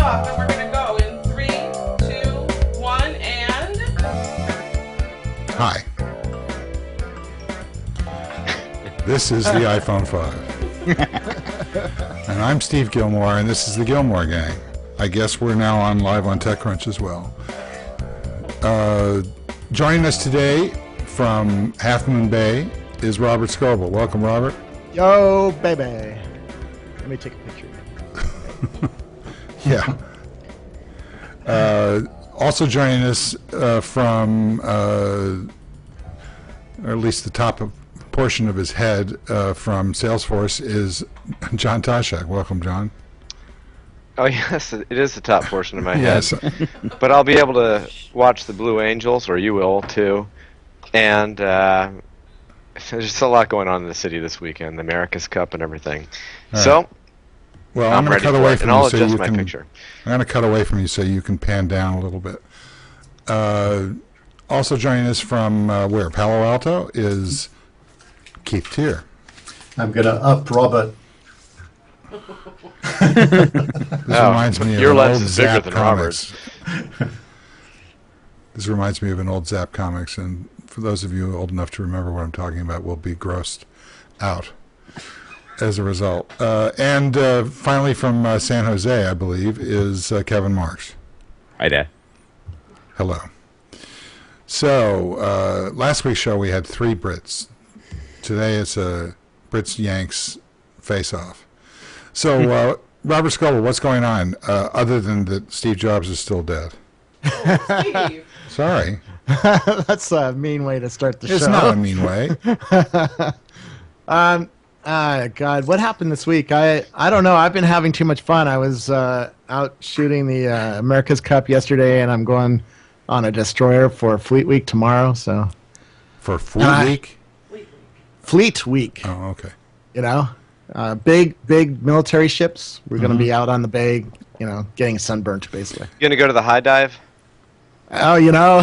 off, and we're going to go in 3, 2, 1, and... Hi. This is the iPhone 5. And I'm Steve Gillmor, and this is the Gillmor Gang. I guess we're now on live on TechCrunch as well. Joining us today from Half Moon Bay is Robert Scoble. Welcome, Robert. Yo, baby. Let me take a picture. Yeah. Also joining us from, or at least the top portion of his head from Salesforce is John Toshak. Welcome, John. Oh, yes, it is the top portion of my Yes. head. But I'll be able to watch the Blue Angels, or you will, too. And there's just a lot going on in the city this weekend, the America's Cup and everything. All So, right. Well, I'm going ready to cut for away it, from and I'll you so adjust you my can. picture. I'm going to cut away from you so you can pan down a little bit. Also joining us from where? Palo Alto is Keith Tier. I'm going to up Robert. This reminds me of your an lens old is bigger Zap than comics. This reminds me of an old Zap comics, and for those of you old enough to remember what I'm talking about, will be grossed out as a result. And finally from San Jose, I believe, is Kevin Marks. Hi there. Hello. So, last week's show we had 3 Brits. Today it's a Brits-Yanks face-off. So, Robert Scoble, what's going on, other than that Steve Jobs is still dead? Oh, Steve. Sorry. That's a mean way to start the show. It's not a mean way. God, what happened this week? I don't know. I've been having too much fun. I was out shooting the America's Cup yesterday, and I'm going on a destroyer for Fleet Week tomorrow. So For Fleet Week? Fleet Week, Oh, okay. you know, big military ships. We're going to be out on the bay, you know, getting sunburnt basically. You going to go to the high dive? Oh, you know,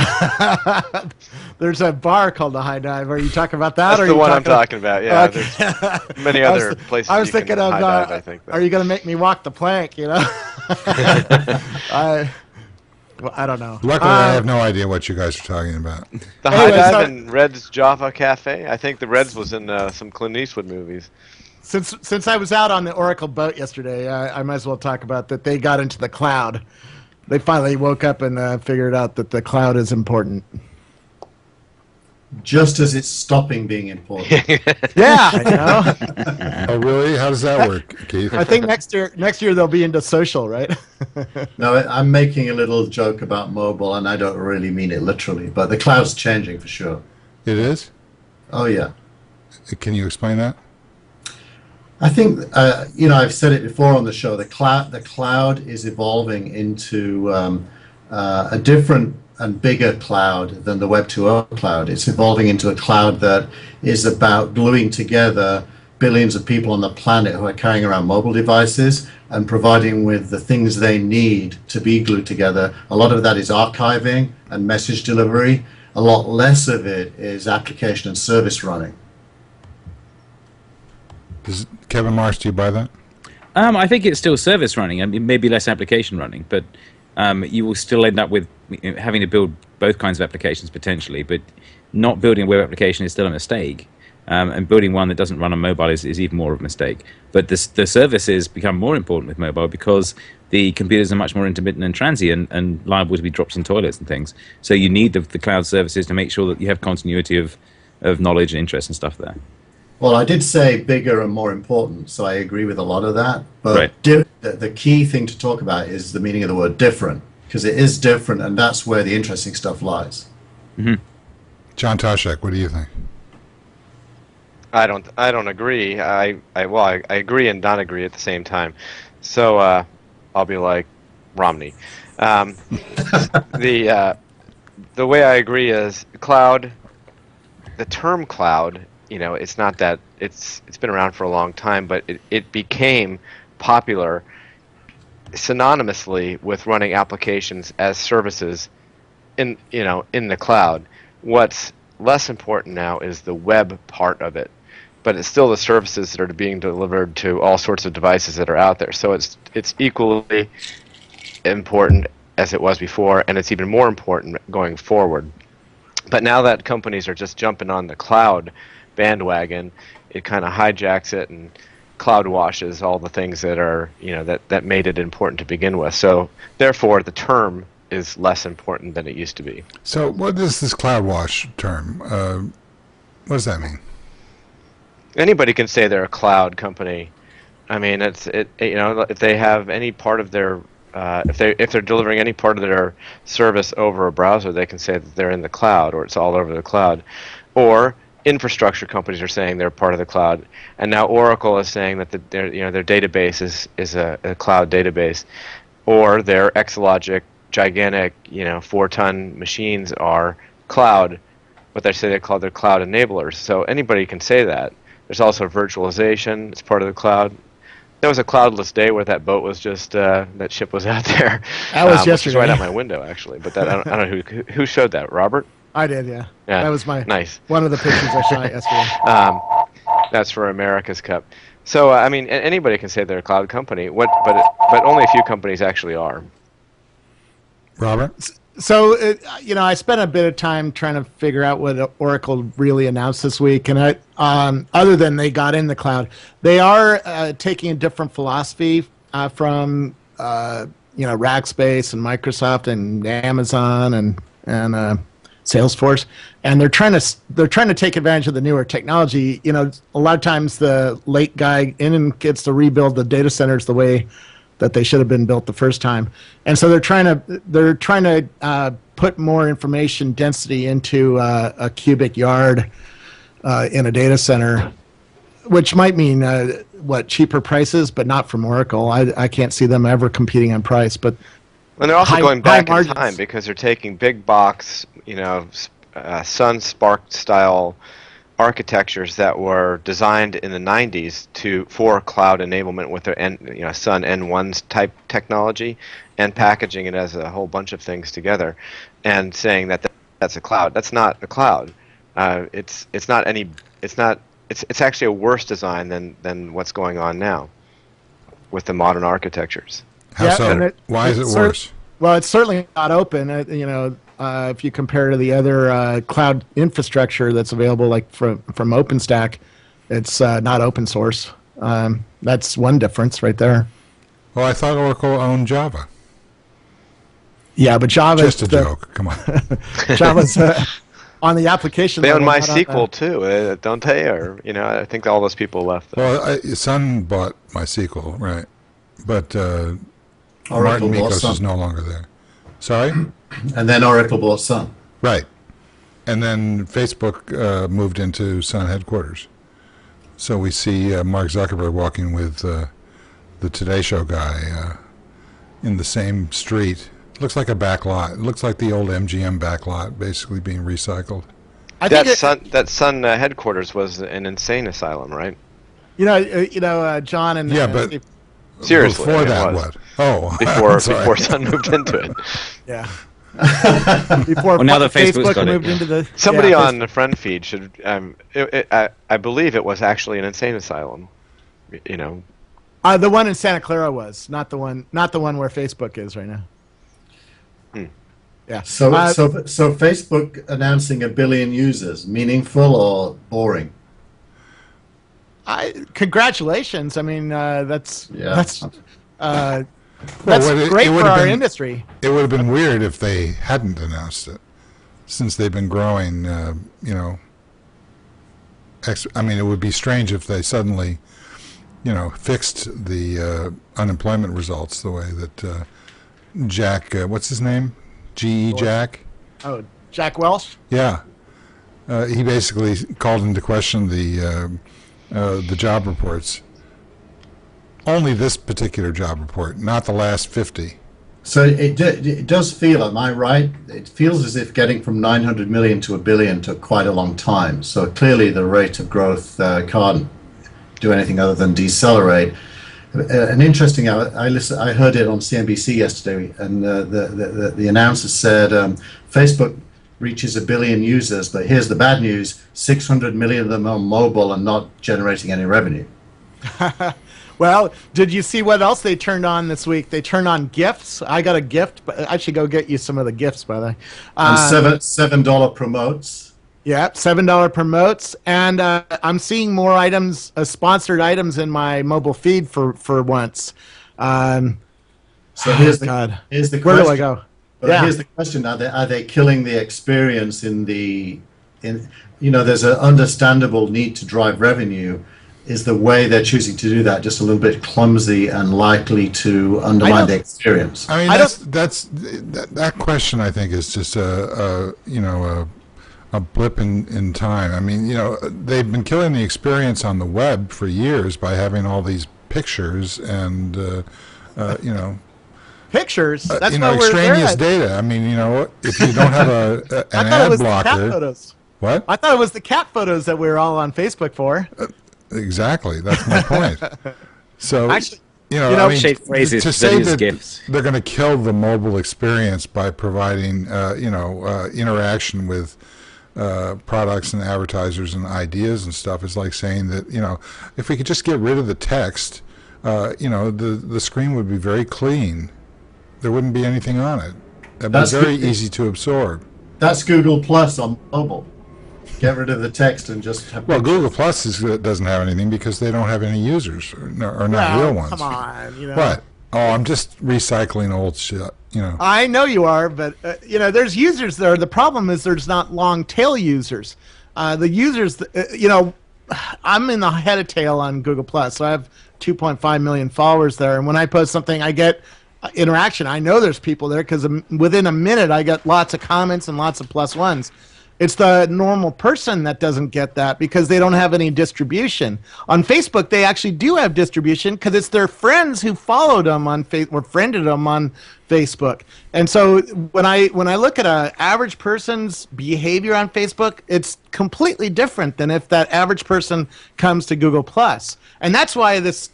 there's a bar called the High Dive. Are you talking about that? That's or the are you one I'm talking about, yeah. Okay. There's many other places I was you can thinking of, high dive, I think. are you going to make me walk the plank, you know? I don't know. Luckily, I have no idea what you guys are talking about. The high Anyways, dive in Red's Java Cafe? I think the Reds was in some Clint Eastwood movies. Since I was out on the Oracle boat yesterday, I might as well talk about that they got into the cloud. They finally woke up and figured out that the cloud is important. Just as it's stopping being important. Yeah, you know. Oh, really? How does that work, Keith? I think next year they'll be into social, right? No, I'm making a little joke about mobile, and I don't really mean it literally, but the cloud's changing for sure. It is? Oh, yeah. Can you explain that? I think, you know, I've said it before on the show, the cloud is evolving into a different and bigger cloud than the Web 2.0 cloud. It's evolving into a cloud that is about gluing together billions of people on the planet who are carrying around mobile devices and providing with the things they need to be glued together. A lot of that is archiving and message delivery. A lot less of it is application and service running. Does Kevin Marsh, do you buy that? I think it's still service running. I mean, maybe less application running, but you will still end up with having to build both kinds of applications potentially. But not building a web application is still a mistake, and building one that doesn't run on mobile is even more of a mistake. But the services become more important with mobile because the computers are much more intermittent and transient and liable to be dropped in toilets and things. So you need the cloud services to make sure that you have continuity of knowledge and interest and stuff there. Well, I did say bigger and more important, so I agree with a lot of that. But Right. the key thing to talk about is the meaning of the word different, because it is different, and that's where the interesting stuff lies. Mm-hmm. John Toshak, what do you think? I don't agree. I agree and not agree at the same time. So I'll be like Romney. The way I agree is cloud. The term cloud, you know, it's not that it's been around for a long time, but it became popular synonymously with running applications as services in the cloud. What's less important now is the web part of it, but it's still the services that are being delivered to all sorts of devices that are out there. So it's equally important as it was before, and it's even more important going forward. But now that companies are just jumping on the cloud bandwagon, it kind of hijacks it and cloud washes all the things that are, that made it important to begin with. So therefore, the term is less important than it used to be. So what is this cloud wash term? What does that mean? Anybody can say they're a cloud company. I mean, if they have any part of their if they're delivering any part of their service over a browser, they can say that they're in the cloud, or it's all over the cloud. Or infrastructure companies are saying they're part of the cloud, and now Oracle is saying that their database is a cloud database, or their Exalogic gigantic 4-ton machines are cloud, but they say they're called their cloud enablers. So anybody can say that. There's also virtualization; it's part of the cloud. There was a cloudless day where that boat was just that ship was out there. That was yesterday. Which is right out my window, actually. But that I don't know who showed that. Robert? I did, yeah. Yeah. That was my nice. One of the pictures I shot yesterday. That's for America's Cup. So I mean, anybody can say they're a cloud company. But only a few companies actually are. Robert? So, I spent a bit of time trying to figure out what Oracle really announced this week. And other than they got in the cloud, they are taking a different philosophy from, Rackspace and Microsoft and Amazon and Salesforce. And they're trying to take advantage of the newer technology. A lot of times the late guy in and gets to rebuild the data centers the way that they should have been built the first time, and so they're trying to put more information density into a cubic yard in a data center, which might mean cheaper prices, but not from Oracle. I can't see them ever competing on price. But and they're also going back in margins. time because they're taking big box, Sun SPARC style architectures that were designed in the 90s for cloud enablement with their Sun N1's type technology, and packaging it as a whole bunch of things together, and saying that's a cloud. That's not a cloud. It's actually a worse design than what's going on now with the modern architectures. How so? Why is it worse? Well, it's certainly not open. If you compare to the other cloud infrastructure that's available, like from OpenStack, it's not open source. That's one difference right there. Well, I thought Oracle owned Java. Yeah, but Java just a joke. Come on. Java's on the application. They own MySQL too, don't they? Or I think all those people left. Well, Sun bought MySQL, right? But Martin Mikos is no longer there. Sorry? And then Oracle bought Sun. Right. And then Facebook moved into Sun headquarters. So we see Mark Zuckerberg walking with the Today Show guy in the same street. It looks like a back lot. It looks like the old MGM back lot, basically being recycled. That Sun headquarters was an insane asylum, right? John and but seriously, before that, what? Oh, before Sun moved into it. Yeah. Before now that Facebook's got moved it, into the somebody on the friend feed should. I believe it was actually an insane asylum. The one in Santa Clara was not the one where Facebook is right now. Yeah. So Facebook announcing 1 billion users, meaningful or boring? Congratulations. I mean, that's great it for our industry. It would have been weird if they hadn't announced it, since they've been growing. It would be strange if they suddenly, fixed the unemployment results the way that Jack, what's his name? GE Jack? Oh, Jack Welch? Yeah. He basically called into question the job reports. Only this particular job report, not the last 50. So it does feel, am I right? It feels as if getting from 900 million to 1 billion took quite a long time. So clearly the rate of growth can't do anything other than decelerate. An interesting, I heard it on CNBC yesterday, and the announcer said Facebook reaches 1 billion users, but here's the bad news: 600 million of them are mobile and not generating any revenue. Well, did you see what else they turned on this week? They turned on gifts. I got a gift, but I should go get you some of the gifts, by the way. And $7 promotes. Yeah, $7 promotes, and I'm seeing more items, sponsored items in my mobile feed for once. So here's the Where question. do I go? Here's the question: Are they killing the experience there's an understandable need to drive revenue. Is the way they're choosing to do that just a little bit clumsy and likely to undermine the experience? I mean, that question I think is just a blip in time. I mean, they've been killing the experience on the web for years by having all these pictures and pictures. That's extraneous data. I mean, if you don't have an ad blocker. What? I thought it was the cat photos that we were all on Facebook for. Exactly. That's my point. So, actually, to say that they're going to kill the mobile experience by providing, interaction with products and advertisers and ideas and stuff is like saying that, if we could just get rid of the text, the screen would be very clean. There wouldn't be anything on it. It'd be very easy to absorb. That's Google Plus on mobile. Get rid of the text and just have pictures. Google Plus doesn't have anything because they don't have any users or not real ones. Come on, What? Oh, I'm just recycling old shit. I know you are, but there's users there. The problem is there's not long tail users. The users, I'm in the head of tail on Google Plus, so I have 2.5 million followers there, and when I post something, I get interaction. I know there's people there because within a minute I get lots of comments and lots of plus ones. It's the normal person that doesn't get that because they don't have any distribution. On Facebook, they actually do have distribution because it's their friends who followed them on or friended them on Facebook. And so when I look at an average person's behavior on Facebook, it's completely different than if that average person comes to Google Plus. And that's why this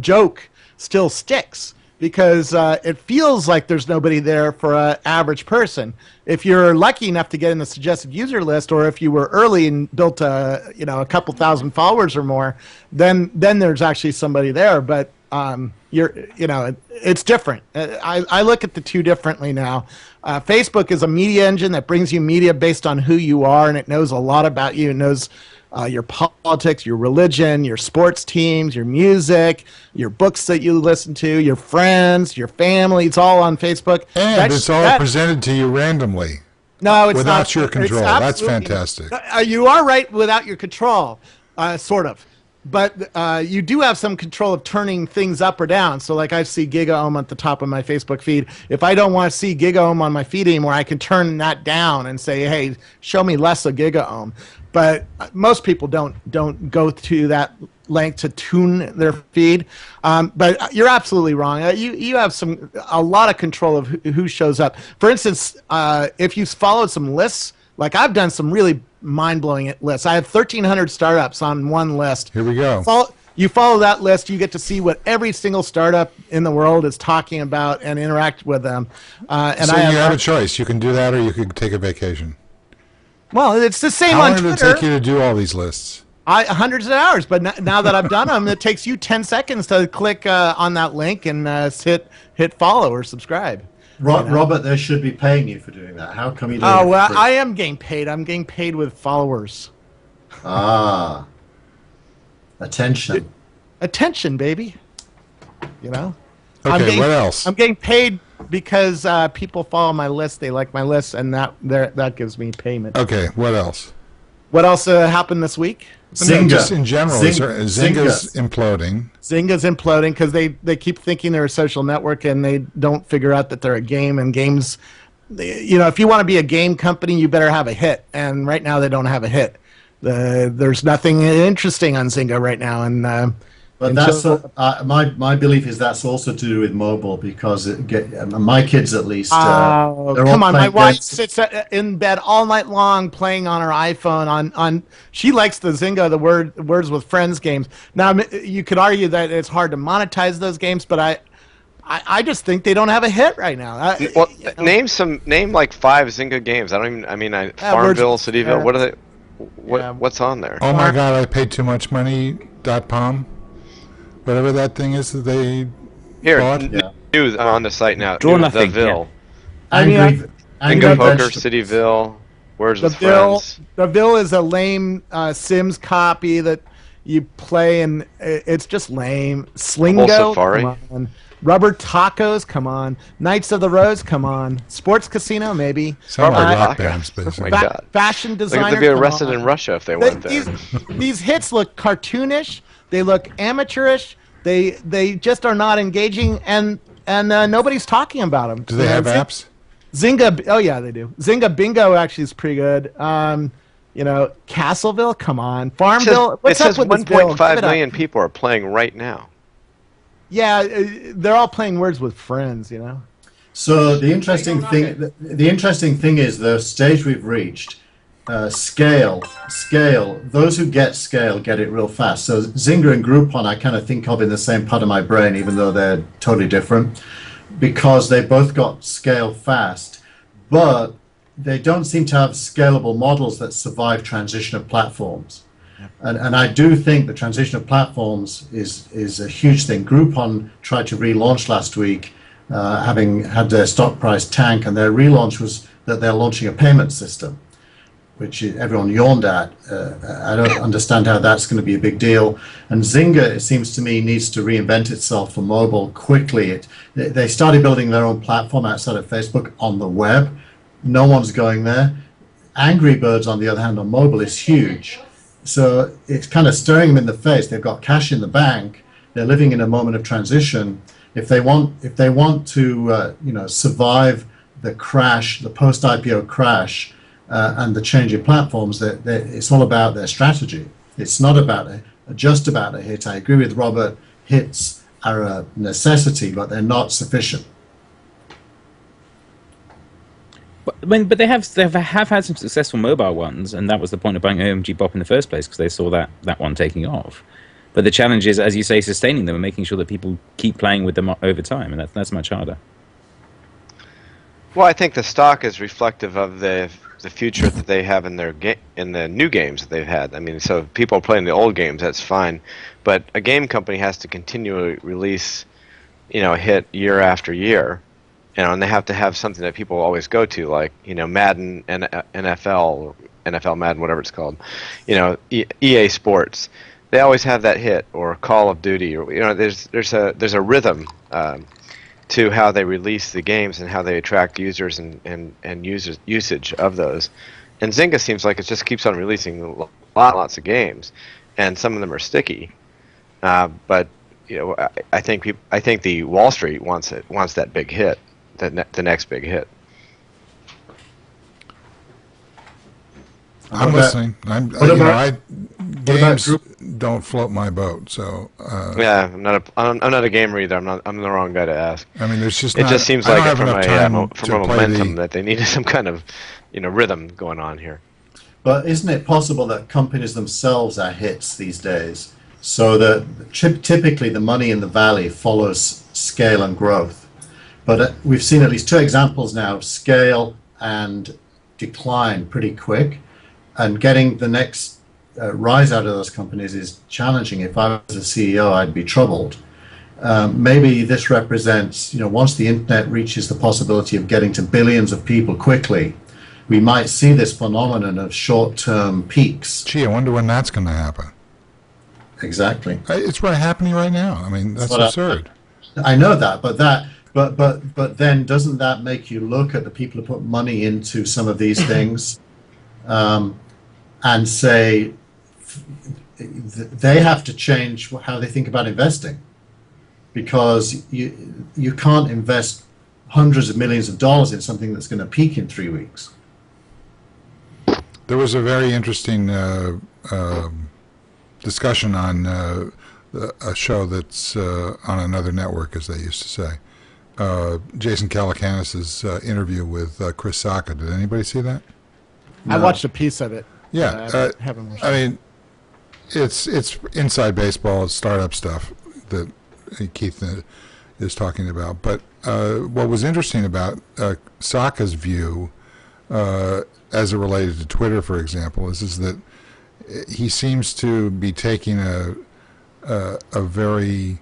joke still sticks. Because it feels like there's nobody there for an average person. If you're lucky enough to get in the suggested user list, or if you were early and built a couple thousand followers or more, then there's actually somebody there. But it's different. I look at the two differently now. Facebook is a media engine that brings you media based on who you are, and it knows a lot about you. It knows your politics, your religion, your sports teams, your music, your books that you listen to, your friends, your family. It's all on Facebook. And it's all presented to you randomly. No, it's without not. Your control. That's fantastic. You are right without your control, sort of. But you do have some control of turning things up or down. So like I see GigaOM at the top of my Facebook feed. If I don't want to see GigaOM on my feed anymore, I can turn that down and say, hey, show me less of GigaOM. But most people don't go to that length to tune their feed. But you're absolutely wrong. You have a lot of control of who shows up. For instance, if you followed some lists, like I've done some really mind-blowing lists. I have 1,300 startups on one list. Here we go. You follow that list, you get to see what every single startup in the world is talking about and interact with them. And so you have a choice. You can do that or you can take a vacation. Well, it's the same on Twitter. How long did it take you to do all these lists? Hundreds of hours, but now that I've done them, it takes you 10 seconds to click on that link and hit follow or subscribe. Robert, they should be paying you for doing that. How come you don't? Oh, well, I am getting paid. I'm getting paid with followers. Ah. Attention. Attention, baby. Okay, what else? I'm getting paid because people follow my list. They like my list, and that gives me payment. Okay, what else? What else happened this week? Zynga. Just in general, Zynga's imploding. Zynga's imploding because they keep thinking they're a social network and they don't figure out that they're a game. And games, if you want to be a game company, you better have a hit. And right now they don't have a hit. There's nothing interesting on Zynga right now. And but that's my belief is that's also to do with mobile because my kids at least. Come on, my wife sits in bed all night long playing on her iPhone. She likes the Zynga, the Words with Friends games. Now you could argue that it's hard to monetize those games, but I just think they don't have a hit right now. Name like 5 Zynga games. Farmville, Cityville. What are they? What's on there? Oh my God! I paid too much money. .com. whatever that thing is that they Here, bought. news on the site now. Draw New, nothing, The Ville. I mean, Angry, Think angry of Poker, vegetables. Cityville, Words The with Ville, Friends. the Ville is a lame Sims copy that you play, and it's just lame. Slingo, Safari. come on. Rubber Tacos, come on. Knights of the Rose, come on. Sports Casino, maybe. Some are Rubber rock Taco. bands, Oh my basically. God. Fashion Like designer. if they'd be come arrested on. in Russia if they went there. These hits look cartoonish. They look amateurish. They just are not engaging, and nobody's talking about them. Do they have apps? Zynga, oh yeah, they do. Zynga Bingo actually is pretty good. Castleville, come on. Farmville, It says up with this Bill? 1.5 Give it up. million people are playing right now. Yeah, they're all playing Words with Friends, So the interesting thing is the stage we've reached. Scale. Those who get scale get it real fast. So Zynga and Groupon, I kind of think of in the same part of my brain, even though they're totally different, because they both got scale fast, but they don't seem to have scalable models that survive transition of platforms. And I do think the transition of platforms is a huge thing. Groupon tried to relaunch last week, having had their stock price tank, and their relaunch was that they're launching a payment system, which everyone yawned at. I don't understand how that's going to be a big deal. And Zynga, it seems to me, needs to reinvent itself for mobile quickly. They started building their own platform outside of Facebook on the web. No one's going there. Angry Birds, on the other hand, on mobile is huge. So it's kind of staring them in the face. They've got cash in the bank. They're living in a moment of transition. If they want to survive the crash, the post-IPO crash, and the change in platforms, it's all about their strategy. It's not just about a hit. I agree with Robert. Hits are a necessity, but they're not sufficient. But they have had some successful mobile ones, and that was the point of buying OMG Bop in the first place, because they saw that one taking off. But the challenge is, as you say, sustaining them and making sure that people keep playing with them over time, and that's much harder. Well, I think the stock is reflective of the future that they have in the new games that they've had. I mean, so if people are playing the old games, that's fine, but a game company has to continually release, a hit year after year. And they have to have something that people always go to, like Madden, NFL, NFL Madden, whatever it's called, EA Sports. They always have that hit, or Call of Duty, or there's a rhythm to how they release the games and how they attract users and usage of those. And Zynga seems like it just keeps on releasing lots of games, and some of them are sticky. But I think the Wall Street wants that big hit. The next big hit. I'm listening. Games don't float my boat, so. Yeah, I'm not a gamer either. I'm the wrong guy to ask. I mean, there's just. It just seems like from a momentum the, that they needed some kind of, rhythm going on here. But isn't it possible that companies themselves are hits these days? So that typically the money in the valley follows scale and growth. But we've seen at least two examples now of scale and decline pretty quick. And getting the next rise out of those companies is challenging. If I was a CEO, I'd be troubled. Maybe this represents, once the internet reaches the possibility of getting to billions of people quickly, we might see this phenomenon of short-term peaks. Gee, I wonder when that's going to happen. Exactly. It's happening right now. I mean, that's absurd. I know that, but then doesn't that make you look at the people who put money into some of these things and say they have to change how they think about investing, because you can't invest hundreds of millions of dollars in something that's going to peak in 3 weeks. There was a very interesting discussion on a show that's on another network, as they used to say. Jason Calacanis' interview with Chris Sacca. Did anybody see that? No. I watched a piece of it. Yeah, I haven't watched I mean, it's inside baseball, it's startup stuff that Keith is talking about. But what was interesting about Sacca's view, as it related to Twitter, for example, is that he seems to be taking a very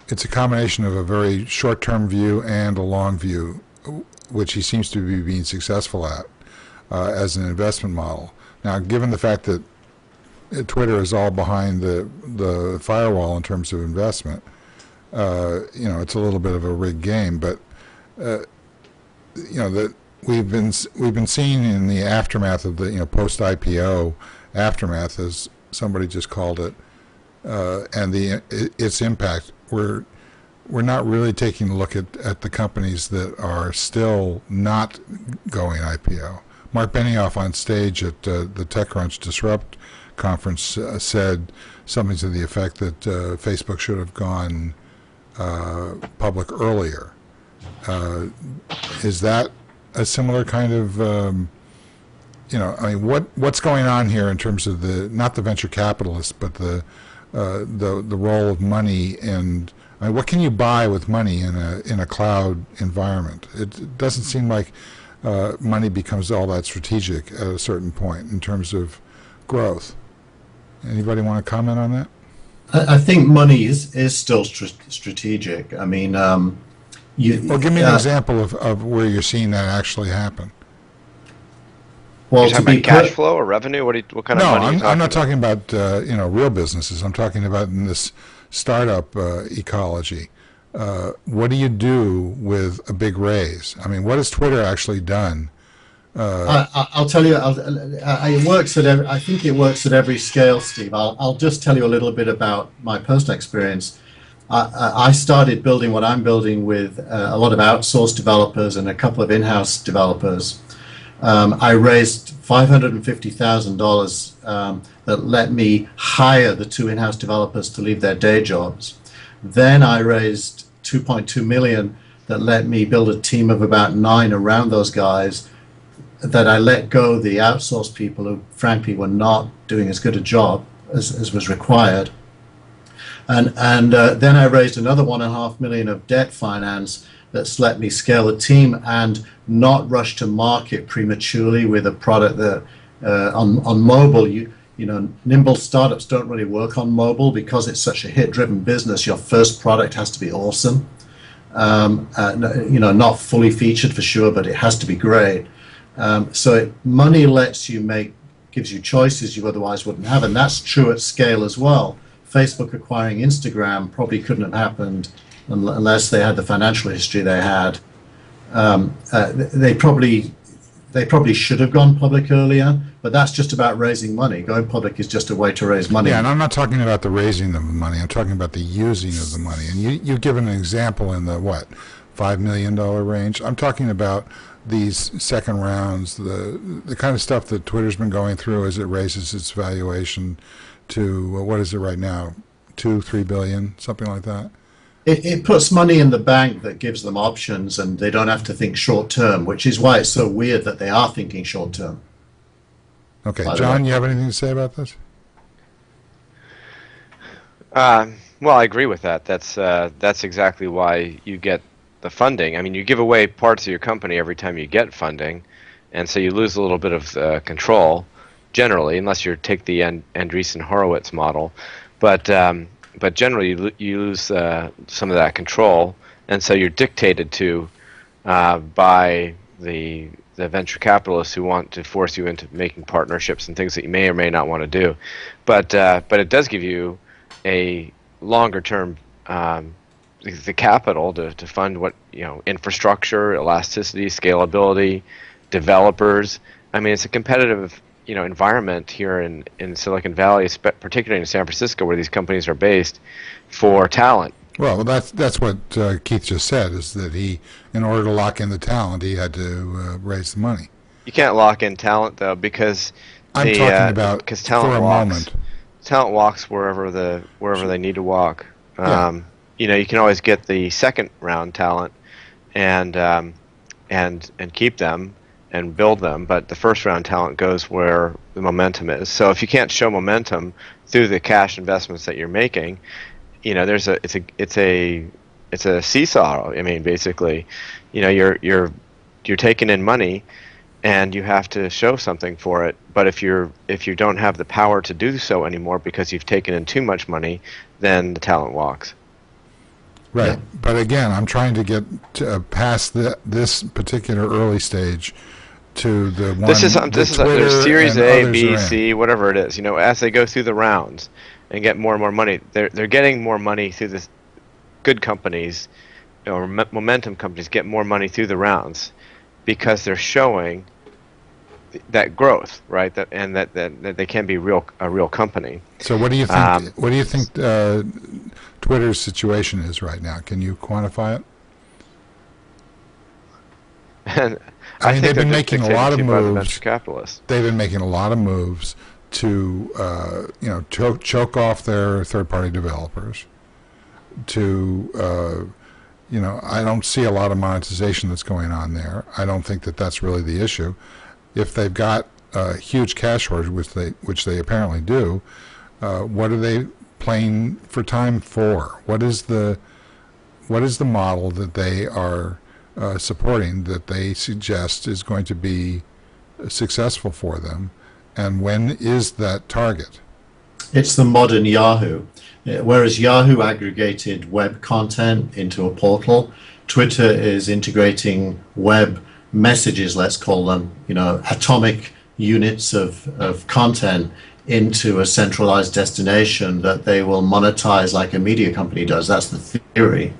it's a combination of a very short-term view and a long view, which he seems to be being successful at as an investment model. Now, given the fact that Twitter is all behind the firewall in terms of investment, it's a little bit of a rigged game. But that we've been seeing in the aftermath of the post IPO aftermath, as somebody just called it, and its impact. We're not really taking a look at the companies that are still not going IPO. Mark Benioff on stage at the TechCrunch Disrupt conference said something to the effect that Facebook should have gone public earlier. Is that a similar kind of what's going on here in terms of not the venture capitalists, but the role of money, and what can you buy with money in a cloud environment? It doesn't seem like money becomes all that strategic at a certain point in terms of growth. Anybody want to comment on that? I think money is still strategic. I mean, well, give me an example of where you're seeing that actually happen. Well, you're talking about cash flow or revenue? What kind of money are you talking I'm not talking about real businesses. I'm talking about in this startup ecology. What do you do with a big raise? I mean, what has Twitter actually done? I'll tell you. It works at I think it works at every scale, Steve. I'll just tell you a little bit about my personal experience. I started building what I'm building with a lot of outsourced developers and a couple of in-house developers. I raised $550,000 that let me hire the 2 in-house developers to leave their day jobs. Then I raised $2.2 million that let me build a team of about 9 around those guys, that I let go the outsourced people who frankly were not doing as good a job as was required. And then I raised another $1.5 million of debt finance that's let me scale the team and not rush to market prematurely with a product that on mobile, nimble startups don't really work on mobile because it's such a hit-driven business. Your first product has to be awesome. Not fully featured for sure, but it has to be great. So money gives you choices you otherwise wouldn't have, and that's true at scale as well. Facebook acquiring Instagram probably couldn't have happened unless they had the financial history they had. They probably should have gone public earlier, but that's just about raising money. Going public is just a way to raise money. Yeah, and I'm not talking about the raising of the money. I'm talking about the using of the money. And you've given an example in the, $5 million range. I'm talking about these second rounds, the kind of stuff that Twitter's been going through as it raises its valuation to, what is it right now, $2-3 billion, something like that? It puts money in the bank that gives them options, and they don't have to think short term, which is why it's so weird that they are thinking short term. Okay, John, you have anything to say about this? Well, I agree with that. That's exactly why you get the funding. I mean, you give away parts of your company every time you get funding, and so you lose a little bit of control, generally, unless you take the Andreessen Horowitz model. But generally, you lose some of that control, and so you're dictated to by the venture capitalists who want to force you into making partnerships and things that you may or may not want to do. But it does give you a longer term the capital to fund what infrastructure, elasticity, scalability, developers. I mean, it's a competitive environment here in Silicon Valley, particularly in San Francisco, where these companies are based, for talent. Well, that's what Keith just said, is that in order to lock in the talent, he had to raise the money. You can't lock in talent, though, because I'm talking about talent for a walks. moment. Talent walks wherever they need to walk. Yeah. You can always get the second round talent and keep them and build them, but the first round talent goes where the momentum is. So if you can't show momentum through the cash investments that you're making, it's a seesaw. I mean, basically, you're taking in money and you have to show something for it. But if you don't have the power to do so anymore because you've taken in too much money, then the talent walks. Right. Yeah. But again, I'm trying to get past this particular early stage to the one. This is there's Series and A, others B, are in. C, whatever it is. As they go through the rounds and get more and more money, they're getting more money through the good companies, or momentum companies get more money through the rounds because they're showing that growth, right? That they can be a real company. So what do you think? What do you think Twitter's situation is right now? Can you quantify it? And I mean, they've think been they're making a dictated lot of to by the moves. venture capitalists. They've been making a lot of moves to choke off their third-party developers. I don't see a lot of monetization that's going on there. I don't think that that's really the issue. If they've got a huge cash hoard, which they apparently do, what are they playing for time for? What is the model that they are supporting that they suggest is going to be successful for them, and when is that target? It's the modern Yahoo. Whereas Yahoo aggregated web content into a portal, Twitter is integrating web messages, let's call them, atomic units of content into a centralized destination that they will monetize like a media company does. That's the theory.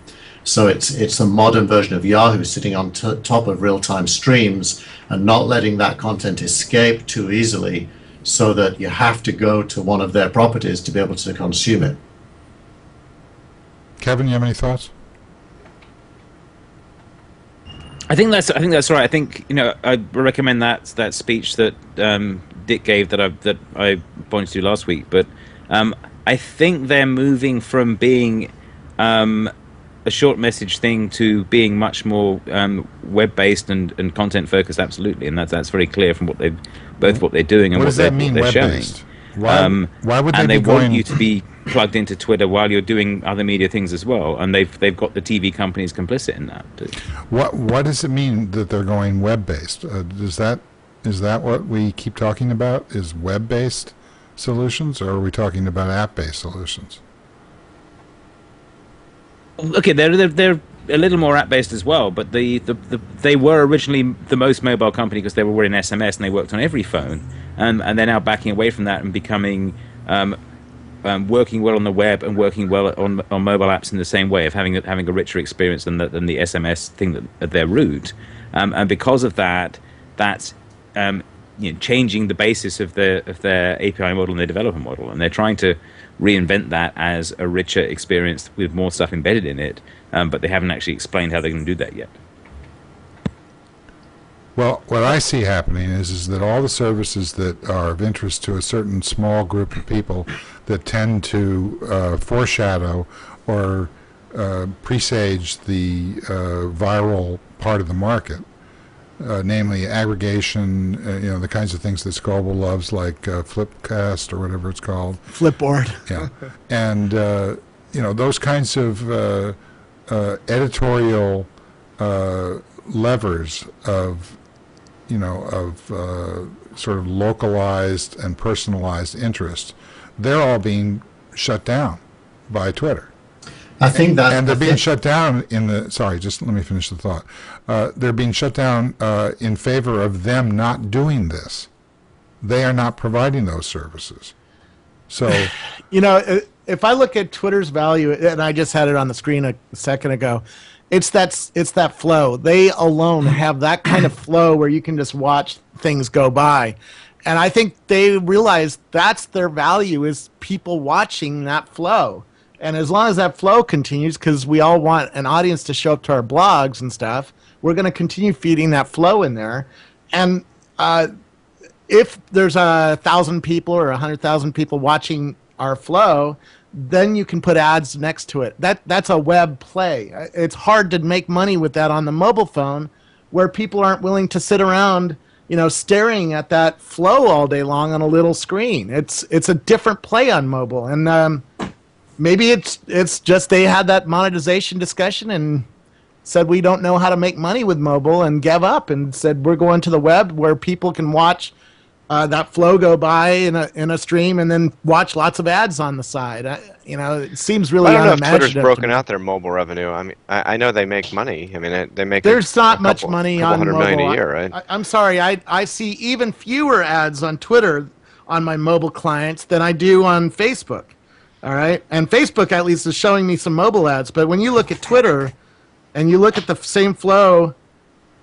So it's a modern version of Yahoo sitting on top of real-time streams and not letting that content escape too easily, so that you have to go to one of their properties to be able to consume it. Kevin, you have any thoughts? I think that's right. I think I recommend that speech that Dick gave that I pointed to last week. But I think they're moving from being a short message thing to being much more web-based and content-focused. Absolutely, and that's very clear from what they're doing and what what does that mean, they're showing. web-based? Why would they and be they going? want you to be plugged into Twitter while you're doing other media things as well, and they've got the TV companies complicit in that too. What does it mean that they're going web-based? Is that what we keep talking about? Is web-based solutions, or are we talking about app-based solutions? Okay, they're a little more app-based as well, but they were originally the most mobile company because they were in SMS and they worked on every phone, and they're now backing away from that and becoming working well on the web and working well on mobile apps in the same way, of having a richer experience than the SMS thing at their root, and because of that, that's changing the basis of their API model and their development model, and they're trying to reinvent that as a richer experience with more stuff embedded in it, but they haven't actually explained how they're going to do that yet. Well, what I see happening is that all the services that are of interest to a certain small group of people that tend to foreshadow or presage the viral part of the market, namely aggregation, the kinds of things that Scoble loves, like Flipcast or whatever it's called. Flipboard. Yeah, and those kinds of editorial levers of sort of localized and personalized interest, they're all being shut down by Twitter. I think that, and they're being shut down sorry, just let me finish the thought. They're being shut down in favor of them not doing this. They are not providing those services. So, if I look at Twitter's value, and I just had it on the screen a second ago, it's that flow. They alone have that kind of flow where you can just watch things go by. And I think they realize that's their value, is people watching that flow. And as long as that flow continues, because we all want an audience to show up to our blogs and stuff, we're going to continue feeding that flow in there. And if there's 1,000 people or 100,000 people watching our flow, then you can put ads next to it. That's a web play. It's hard to make money with that on the mobile phone, where people aren't willing to sit around, staring at that flow all day long on a little screen. It's a different play on mobile, and maybe it's just they had that monetization discussion, and said we don't know how to make money with mobile and gave up and said we're going to the web where people can watch that flow go by in a stream and then watch lots of ads on the side. It seems really I don't know if unimaginative. Twitter's broken out their mobile revenue. I mean, I know they make money. I mean, they make. There's not much money on $200 mobile. million a year, right? I'm sorry. I see even fewer ads on Twitter on my mobile clients than I do on Facebook. All right, and Facebook at least is showing me some mobile ads. But when you look at Twitter, and you look at the same flow,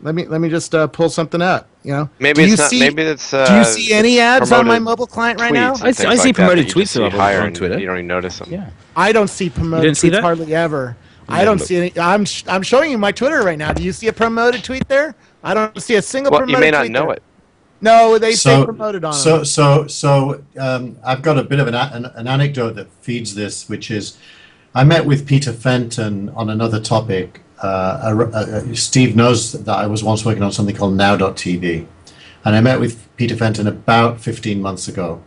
let me just pull something up. Maybe it's not. Maybe it's. Do you see any ads on my mobile client right now? I see promoted tweets on Twitter. You don't even notice them. Yeah. I don't see promoted tweets hardly ever. I don't see any. I'm showing you my Twitter right now. Do you see a promoted tweet there? I don't see a single promoted tweet. You may not know it. No, they say promoted on them. So I've got a bit of an anecdote that feeds this, which is I met with Peter Fenton on another topic. Steve knows that I was once working on something called Now.tv, and I met with Peter Fenton about 15 months ago.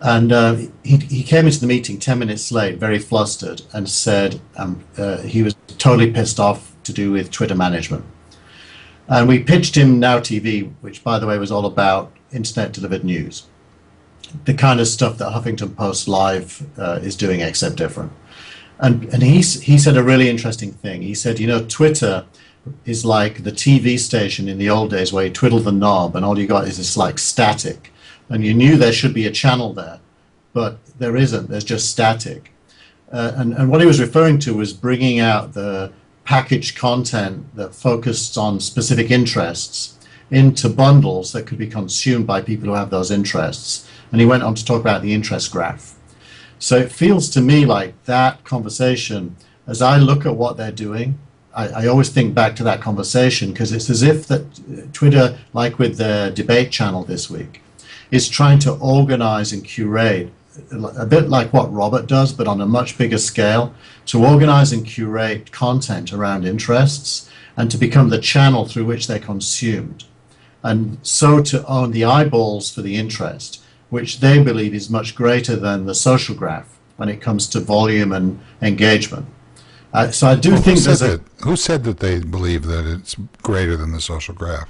And he came into the meeting 10 minutes late, very flustered, and said he was totally pissed off to do with Twitter management. And we pitched him Now TV, which, by the way, was all about internet-delivered news, the kind of stuff that Huffington Post Live is doing, except different. And he said a really interesting thing. He said, Twitter is like the TV station in the old days where you twiddle the knob and all you got is this like static. And you knew there should be a channel there, but there isn't. There's just static. And what he was referring to was bringing out the packaged content that focused on specific interests into bundles that could be consumed by people who have those interests. And he went on to talk about the interest graph. So it feels to me like that conversation, as I look at what they're doing, I always think back to that conversation because it's as if that Twitter, like with their debate channel this week, is trying to organize and curate, a bit like what Robert does, but on a much bigger scale, to organize and curate content around interests and to become the channel through which they're consumed. And so to own the eyeballs for the interest, which they believe is much greater than the social graph when it comes to volume and engagement. So I do think there's a... Who said that they believe that it's greater than the social graph?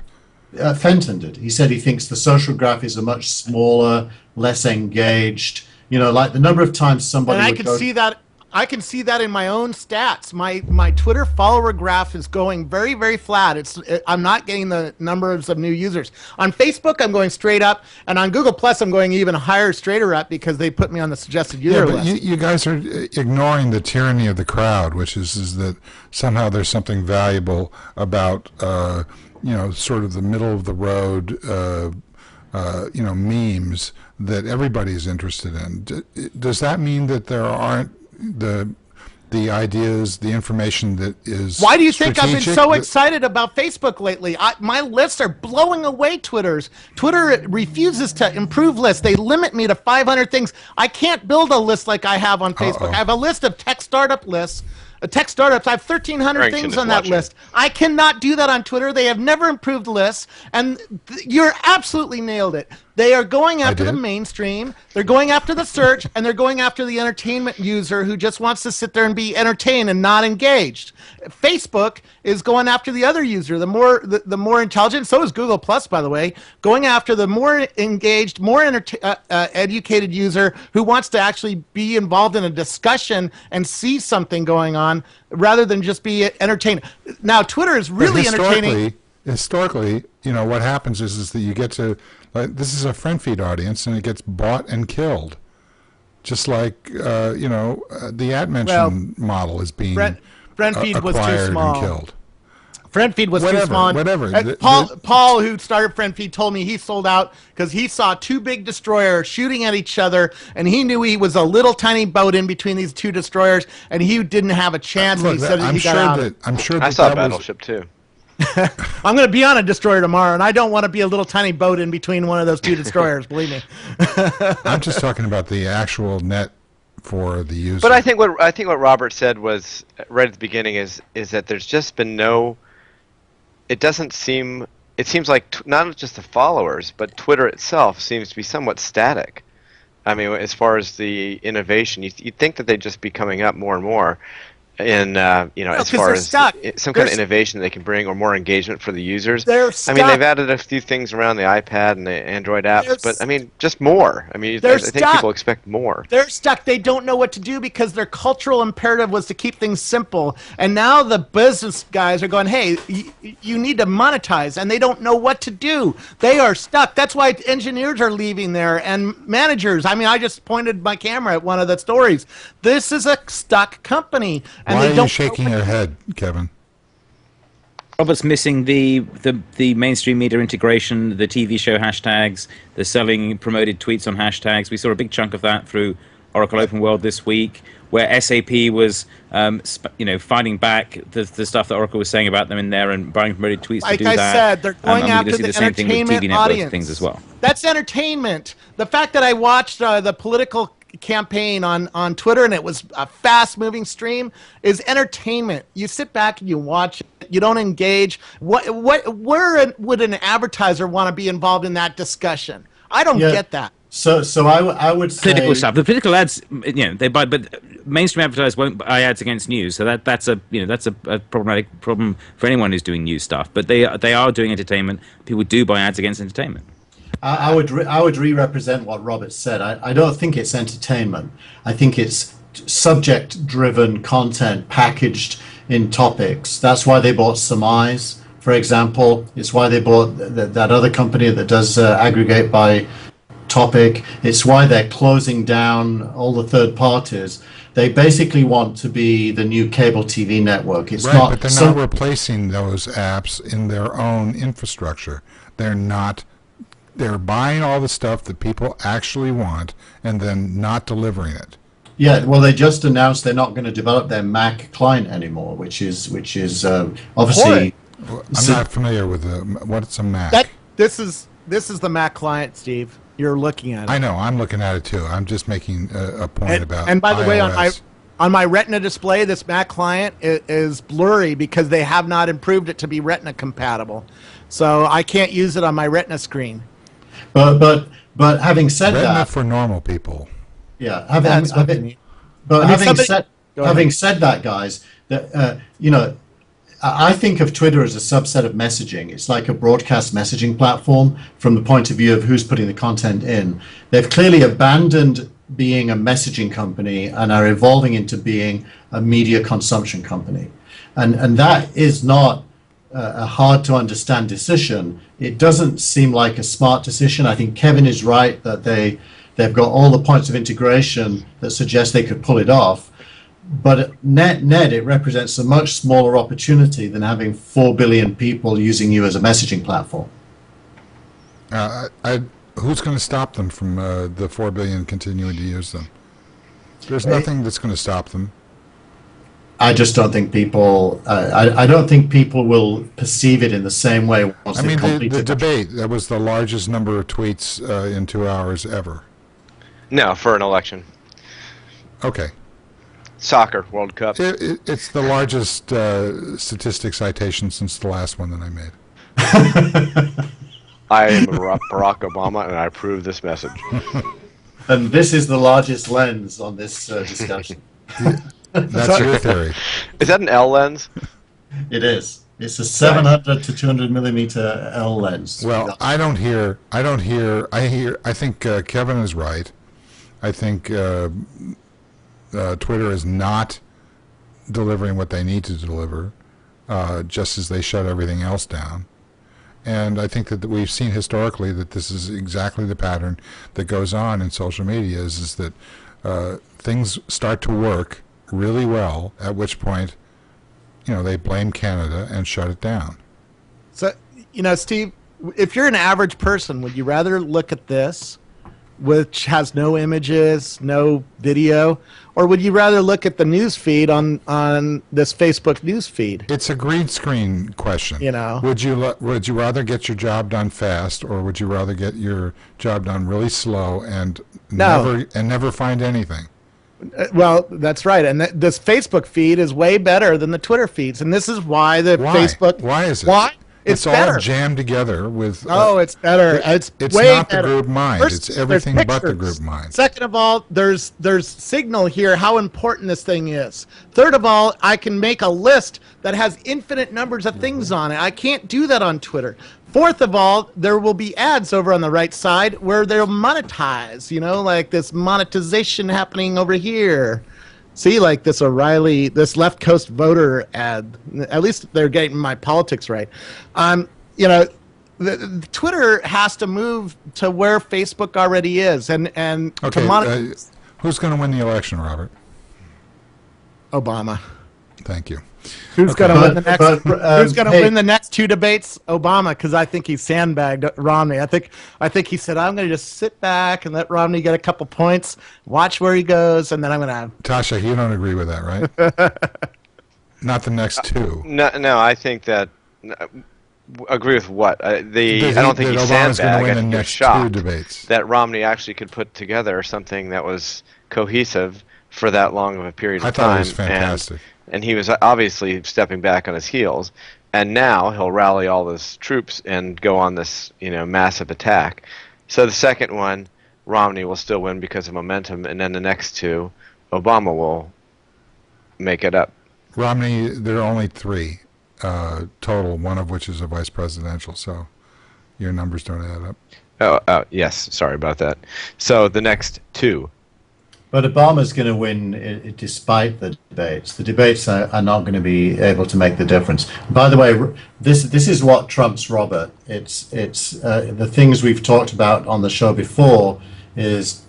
Fenton did. He said he thinks the social graph is a much smaller, less engaged, like the number of times somebody and would go... I can see that in my own stats. My Twitter follower graph is going very, very flat. I'm not getting the numbers of new users. On Facebook, I'm going straight up, and on Google Plus, I'm going even higher, straighter up because they put me on the suggested user list. But you guys are ignoring the tyranny of the crowd, which is that somehow there's something valuable about sort of the middle of the road memes that everybody's interested in. Does that mean that there aren't the ideas, the information that is Why do you think I've been so strategic? excited about Facebook lately? My lists are blowing away Twitter's. Twitter refuses to improve lists. They limit me to 500 things. I can't build a list like I have on Facebook. I have a list of tech startup lists. Tech startups, I have 1,300 things on that list. I cannot do that on Twitter. They have never improved lists, and you're absolutely nailed it. They are going after the mainstream, they're going after the search, and they're going after the entertainment user who just wants to sit there and be entertained and not engaged. Facebook is going after the other user, the more intelligent. So is Google Plus, by the way, going after the more engaged, more educated user who wants to actually be involved in a discussion and see something going on rather than just be entertained. Now, Twitter is really entertaining. Historically, what happens is that you get to, this is a friend feed audience, and it gets bought and killed, just like the ad mention model is being friend feed was too acquired small. and killed. Friend feed was too small. Whatever. Paul, who started Friend Feed, told me he sold out because he saw two big destroyers shooting at each other, and he knew he was a little tiny boat in between these two destroyers, and he didn't have a chance. Look, and he said I'm he sure got out. that I'm sure that I saw that Battleship too. I'm going to be on a destroyer tomorrow, and I don't want to be a little tiny boat in between one of those two destroyers. Believe me. I'm just talking about the actual net for the user. But I think what Robert said was right at the beginning is that there's just been no. It seems like not just the followers, but Twitter itself seems to be somewhat static. I mean, as far as the innovation, you'd think that they'd just be coming up more and more. in as 'cause far they're as stuck. some kind of They're- innovation they can bring or more engagement for the users. They're I mean, they've stuck. added a few things around the iPad and the Android apps, They're but I mean, just more. I mean, They're I think stuck. people expect more. They're stuck. They don't know what to do because their cultural imperative was to keep things simple. And now the business guys are going, hey, you need to monetize, and they don't know what to do. They are stuck. That's why engineers are leaving there and managers. I mean, I just pointed my camera at one of the stories. This is a stuck company. And Why they are don't you shaking your head, Kevin? Robert's missing the mainstream media integration, the TV show hashtags, the selling promoted tweets on hashtags. We saw a big chunk of that through Oracle Open World this week, where SAP was, fighting back the stuff that Oracle was saying about them in there and buying promoted tweets Like to do I that. said, they're going and we're after gonna see the the same thing with entertainment TV network audience. things as well. That's entertainment. The fact that I watched the political campaign on Twitter and it was a fast-moving stream is entertainment. You sit back and you watch it. You don't engage. Where would an advertiser want to be involved in that discussion? I don't get that. So I would say Political stuff. The political ads, they buy, but mainstream advertisers won't buy ads against news. So that's a problematic problem for anyone who's doing news stuff. But they are doing entertainment. People do buy ads against entertainment. I would re-represent what Robert said. I don't think it's entertainment. I think it's subject-driven content packaged in topics. That's why they bought Surmise, for example. It's why they bought that other company that does aggregate by topic. It's why they're closing down all the third parties. They basically want to be the new cable TV network. It's Right, not. but they're not replacing those apps in their own infrastructure. They're not. They're buying all the stuff that people actually want and then not delivering it. Yeah, well, they just announced they're not going to develop their Mac client anymore, which is obviously. I'm not familiar with what's a Mac. This is the Mac client, Steve. You're looking at it. I know. I'm looking at it too. I'm just making a point about. And by the way, iOS. on my Retina display, this Mac client is blurry because they have not improved it to be Retina compatible. So I can't use it on my Retina screen. But having said Retina that, for normal people. yeah, That's what I mean. but I mean, having said that, guys, that I think of Twitter as a subset of messaging. It's like a broadcast messaging platform from the point of view of who's putting the content in. They've clearly abandoned being a messaging company and are evolving into being a media consumption company. And that is not a hard to understand decision. It doesn't seem like a smart decision. I think Kevin is right that they've got all the points of integration that suggest they could pull it off. But net, it represents a much smaller opportunity than having 4 billion people using you as a messaging platform. Who's going to stop them from the 4 billion continuing to use them? There's nothing that's going to stop them. I just don't think people. I don't think people will perceive it in the same way. Once I mean, they've completed the debate, that was the largest number of tweets in 2 hours ever. No, for an election. Okay. Soccer World Cup. It's the largest statistic citation since the last one that I made. I am Barack Obama, and I approve this message. And this is the largest lens on this discussion. That's your theory. Is that an L lens? It is. It's a 700 to 200 millimeter L lens. Well, I think Kevin is right. I think Twitter is not delivering what they need to deliver, just as they shut everything else down. And I think that we've seen historically that this is exactly the pattern that goes on in social media is that things start to work really well, at which point, they blame Canada and shut it down. So, Steve, if you're an average person, would you rather look at this, which has no images, no video, or would you rather look at the news feed on this Facebook news feed? It's a green screen question. Would you rather get your job done fast, or would you rather get your job done really slow and never find anything? Well, that's right. And this Facebook feed is way better than the Twitter feeds, and this is why Facebook. Why is it? Why? It's all better. jammed together with. Oh, it's better. It's way not better. the group mind. First, It's everything there's but the pictures. group mind. Second of all, there's signal here how important this thing is. Third of all, I can make a list that has infinite numbers of things on it. I can't do that on Twitter. Fourth of all, there will be ads over on the right side where they'll monetize, like this monetization happening over here. See, like this O'Reilly, this left coast voter ad. At least they're getting my politics right. The Twitter has to move to where Facebook already is, and to Okay, who's going to win the election, Robert? Obama. Thank you. Who's going to win the next? Who's going to hey. win the next two debates? Obama, because I think he sandbagged Romney. I think he said, I'm going to just sit back and let Romney get a couple points, watch where he goes, and then I'm going to. Tasha, you don't agree with that, right? Not the next two. No, I think that. Agree with what? I don't think he Obama's going to sandbagged. win I the think he was next two shocked debates. that Romney actually could put together something that was cohesive for that long of a period of time. I thought it was fantastic. And he was obviously stepping back on his heels. And now he'll rally all his troops and go on this, massive attack. So the second one, Romney will still win because of momentum, and then the next two, Obama will make it up. Romney, there are only three total, one of which is a vice presidential, so your numbers don't add up. Oh, yes. Sorry about that. So the next two. But Obama's going to win despite the debates. The debates are not going to be able to make the difference. By the way, this is what trumps Robert. It's the things we've talked about on the show before. This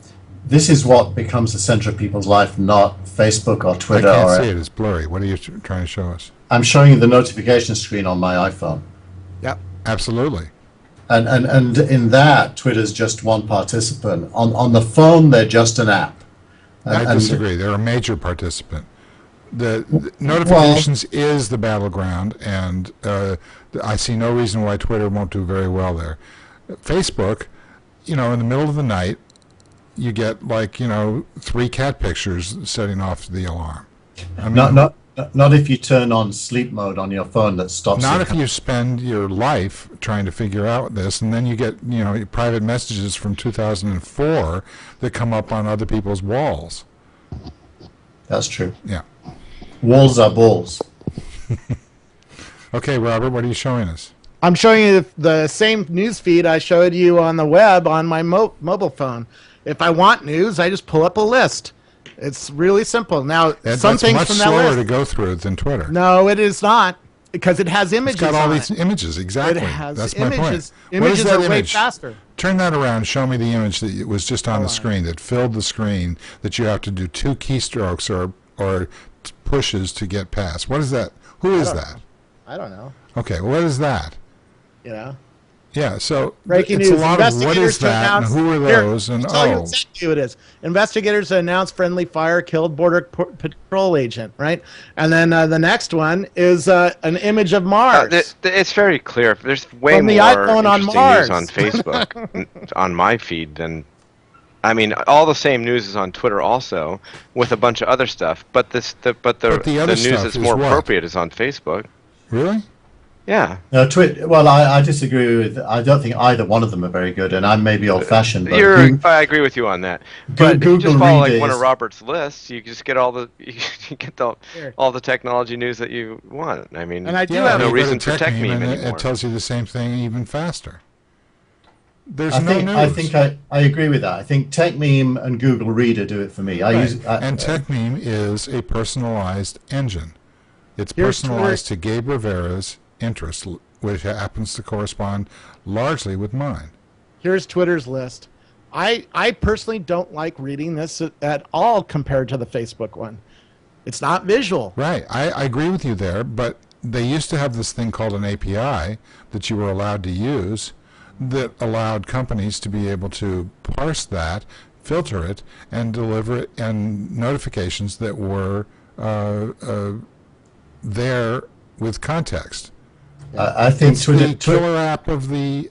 is what becomes the center of people's life, not Facebook or Twitter. I can't see it. It's blurry. What are you trying to show us? I'm showing you the notification screen on my iPhone. Yep. Absolutely. And in that, Twitter's just one participant. On the phone, they're just an app. I disagree. They're a major participant. The notifications is the battleground, and I see no reason why Twitter won't do very well there. Facebook, in the middle of the night, you get 3 cat pictures setting off the alarm. I mean, not if you turn on sleep mode on your phone that stops. Not if you spend your life trying to figure out this, and then you get private messages from 2004 that come up on other people's walls. That's true. Yeah. Walls are balls. Okay, Robert, what are you showing us? I'm showing you the same news feed I showed you on the web on my mobile phone. If I want news, I just pull up a list. It's really simple. Now, some things much from that slower list. to go through than Twitter. No, it is not, because it has images. It's got all on these it. images. Exactly. It has That's images. my point. Images what is that are way image? faster. Turn that around. Show me the image that was just on the screen, that filled the screen, that you have to do 2 keystrokes or pushes to get past. What is that? Who is that? I don't know. Okay, well, what is that? Yeah, so Breaking it's news. a lot of what Investigators is that and who are those Here, and I'll tell you exactly who it is. Investigators announced friendly fire killed border patrol agent, right? And then the next one is an image of Mars. It's very clear. There's way From the more iPhone on interesting Mars. news on Facebook on my feed than. I mean, all the same news is on Twitter also, with a bunch of other stuff. But the other news stuff that's is more what? appropriate is on Facebook. Really? Yeah. No, well, I disagree with. I don't think either one of them are very good, and I'm maybe old-fashioned. But I agree with you on that. But if you just Google follow Reader one of is- Robert's lists, you just get all the all the technology news that you want. I mean, And I do there's have- no you go reason to for tech TechMeme meme and anymore. it tells you the same thing even faster. There's I no think news. I think I agree with that. I think TechMeme and Google Reader do it for me. And TechMeme is a personalized engine. It's Here's personalized to Gabe Rivera's interest, which happens to correspond largely with mine. Here's Twitter's list. I personally don't like reading this at all compared to the Facebook one. It's not visual. Right. I agree with you there, but they used to have this thing called an API that you were allowed to use that allowed companies to be able to parse that, filter it, and deliver it and notifications that were there with context. I think It's the killer app of the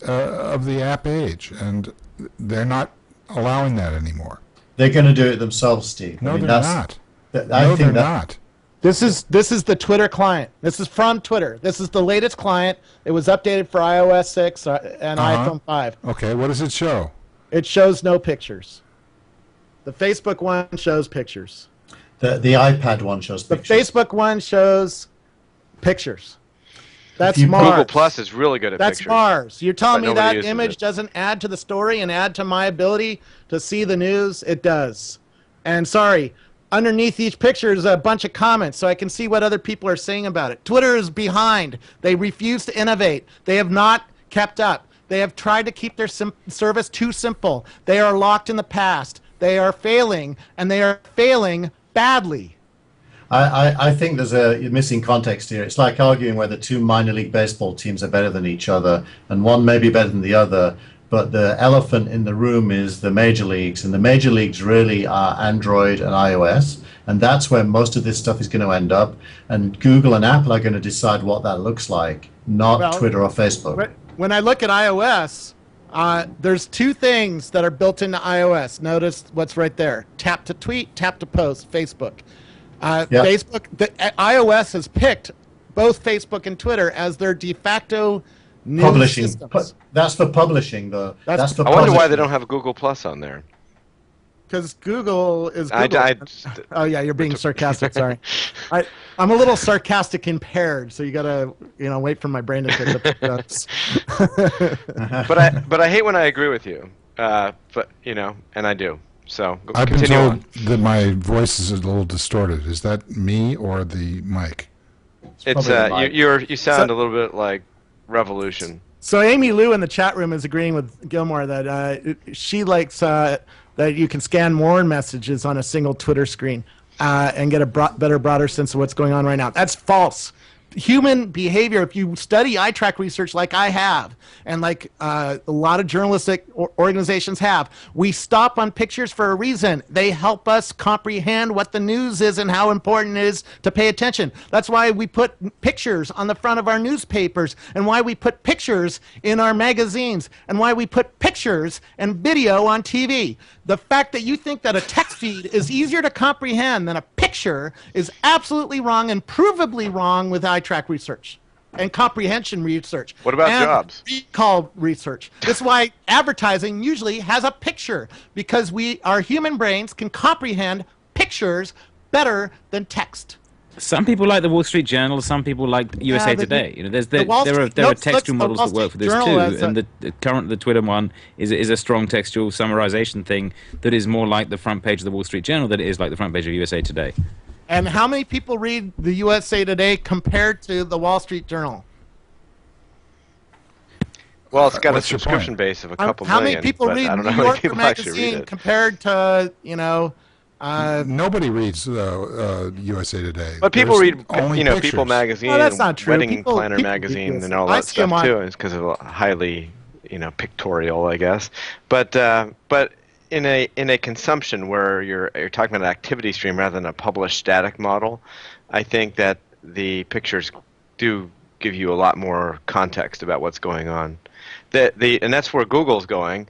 app age, and they're not allowing that anymore. they're going to do it themselves, Steve. No, I mean, they're not. I No, think they're that, not. This is the Twitter client. This is from Twitter. This is the latest client. It was updated for iOS 6 and iPhone 5. Okay, what does it show? It shows no pictures. The Facebook one shows pictures. The iPad one shows pictures. The Facebook one shows pictures. That's you- Mars. Google Plus is really good at That's pictures. Mars. You're telling But me nobody that uses image it. doesn't add to the story and add to my ability to see the news? It does. And sorry, underneath each picture is a bunch of comments so I can see what other people are saying about it. Twitter is behind. They refuse to innovate. They have not kept up. They have tried to keep their service too simple. They are locked in the past. They are failing, and they are failing badly. I think there's a missing context here. It's like arguing whether two minor league baseball teams are better than each other, and one may be better than the other. But the elephant in the room is the major leagues, and the major leagues really are Android and iOS, and that's where most of this stuff is going to end up. And Google and Apple are going to decide what that looks like, not Twitter or Facebook. When I look at iOS, there's two things that are built into iOS. Notice what's right there. Tap to tweet, tap to post, Facebook. Facebook, iOS has picked both Facebook and Twitter as their de facto news Publishing. systems. That's for publishing, though. That's for I wonder why publishing. they don't have Google Plus on there. Because Google is I- Google. I- Oh yeah, you're being sarcastic. Sorry, I'm a little sarcastic impaired, so you gotta wait for my brain to pick up the jokes. But I hate when I agree with you. But and I do. So I've been continue told on. that my voice is a little distorted. Is that me or the mic? It's probably you sound a little bit like Revolution. So Amy Lou in the chat room is agreeing with Gillmor that she likes that you can scan more messages on a single Twitter screen and get a better, broader sense of what's going on right now. That's false. Human behavior, if you study eye track research like I have, and like a lot of journalistic organizations have, we stop on pictures for a reason. They help us comprehend what the news is and how important it is to pay attention. That's why we put pictures on the front of our newspapers, and why we put pictures in our magazines, and why we put pictures and video on TV. The fact that you think that a text feed is easier to comprehend than a picture is absolutely wrong and provably wrong with eye track research and comprehension research. What about and jobs? recall research. This is why advertising usually has a picture, because our human brains can comprehend pictures better than text. Some people like the Wall Street Journal. Some people like USA Today. There are textual models that work for this too. And the Twitter one is a strong textual summarization thing that is more like the front page of the Wall Street Journal than it is like the front page of USA Today. And how many people read the USA Today compared to the Wall Street Journal? Well, it's got a What's your subscription point? base of a couple How million. many people but read I don't New know how many Yorker people actually read magazine it. compared to Nobody reads USA Today. But people There's read, only People pictures. No, magazine, Oh, that's and not true. Wedding People Planner read magazine, this. and all I that see 'em stuff on- too. And it's because of highly, pictorial, I guess. But in a consumption where you're talking about an activity stream rather than a published static model, I think that the pictures do give you a lot more context about what's going on. And that's where Google's going.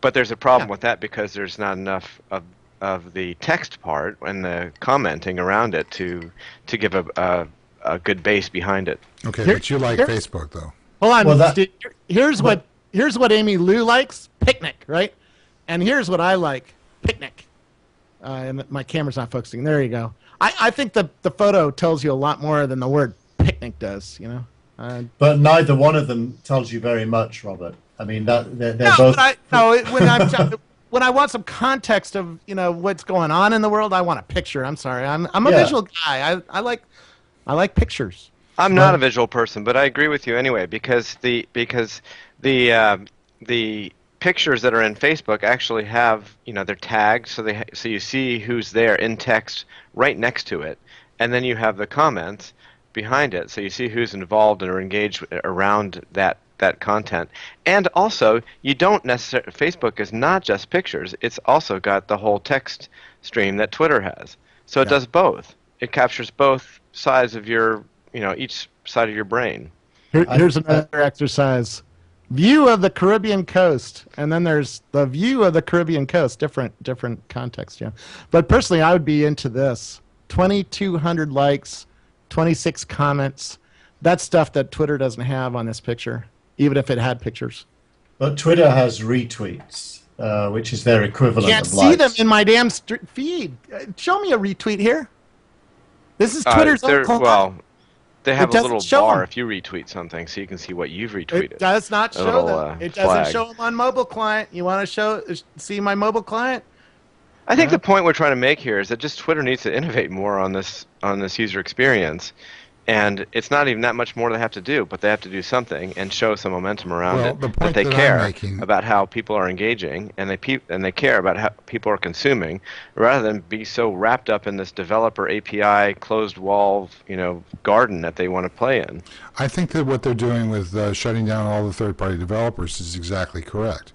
But there's a problem with that because there's not enough of the text part and the commenting around it to give a good base behind it. Okay, Here- but you like here- Facebook though. Hold on, Well, that- Steve. Here's what Amy Lou likes: picnic, right? And here's what I like: picnic. And my camera's not focusing. There you go. I think the photo tells you a lot more than the word picnic does. But neither one of them tells you very much, Robert. I mean, they're No, both. when I want some context of what's going on in the world, I want a picture. I'm sorry, I'm a Yeah. visual guy. I like pictures. I'm not a visual person, but I agree with you anyway because the pictures that are in Facebook actually have they're tagged so you see who's there in text right next to it, and then you have the comments behind it, so you see who's involved and are engaged around that content. And also, you don't necessarily. Facebook is not just pictures; it's also got the whole text stream that Twitter has. So it does both. It captures both sides of your each side of your brain. Here's another exercise. View of the Caribbean coast, and then there's the view of the Caribbean coast. Different context, yeah. But personally, I would be into this. 2,200 likes, 26 comments. That's stuff that Twitter doesn't have on this picture, even if it had pictures. But Twitter has retweets, which is their equivalent Can't of see likes. them in my damn feed. Show me a retweet here. This is Twitter's own cloud. Well, they have It a doesn't little show bar 'em. if you retweet something, so you can see what you've retweeted. It does not A show little, them. It flag. doesn't show them on mobile client. You want to see my mobile client? I think the point we're trying to make here is that just Twitter needs to innovate more on this user experience, and it's not even that much more they have to do, but they have to do something and show some momentum around Well, it. the That point they that I'm care making- about how people are engaging, and they care about how people are consuming, rather than be so wrapped up in this developer API closed wall, garden that they want to play in. I think that what they're doing with shutting down all the third-party developers is exactly correct.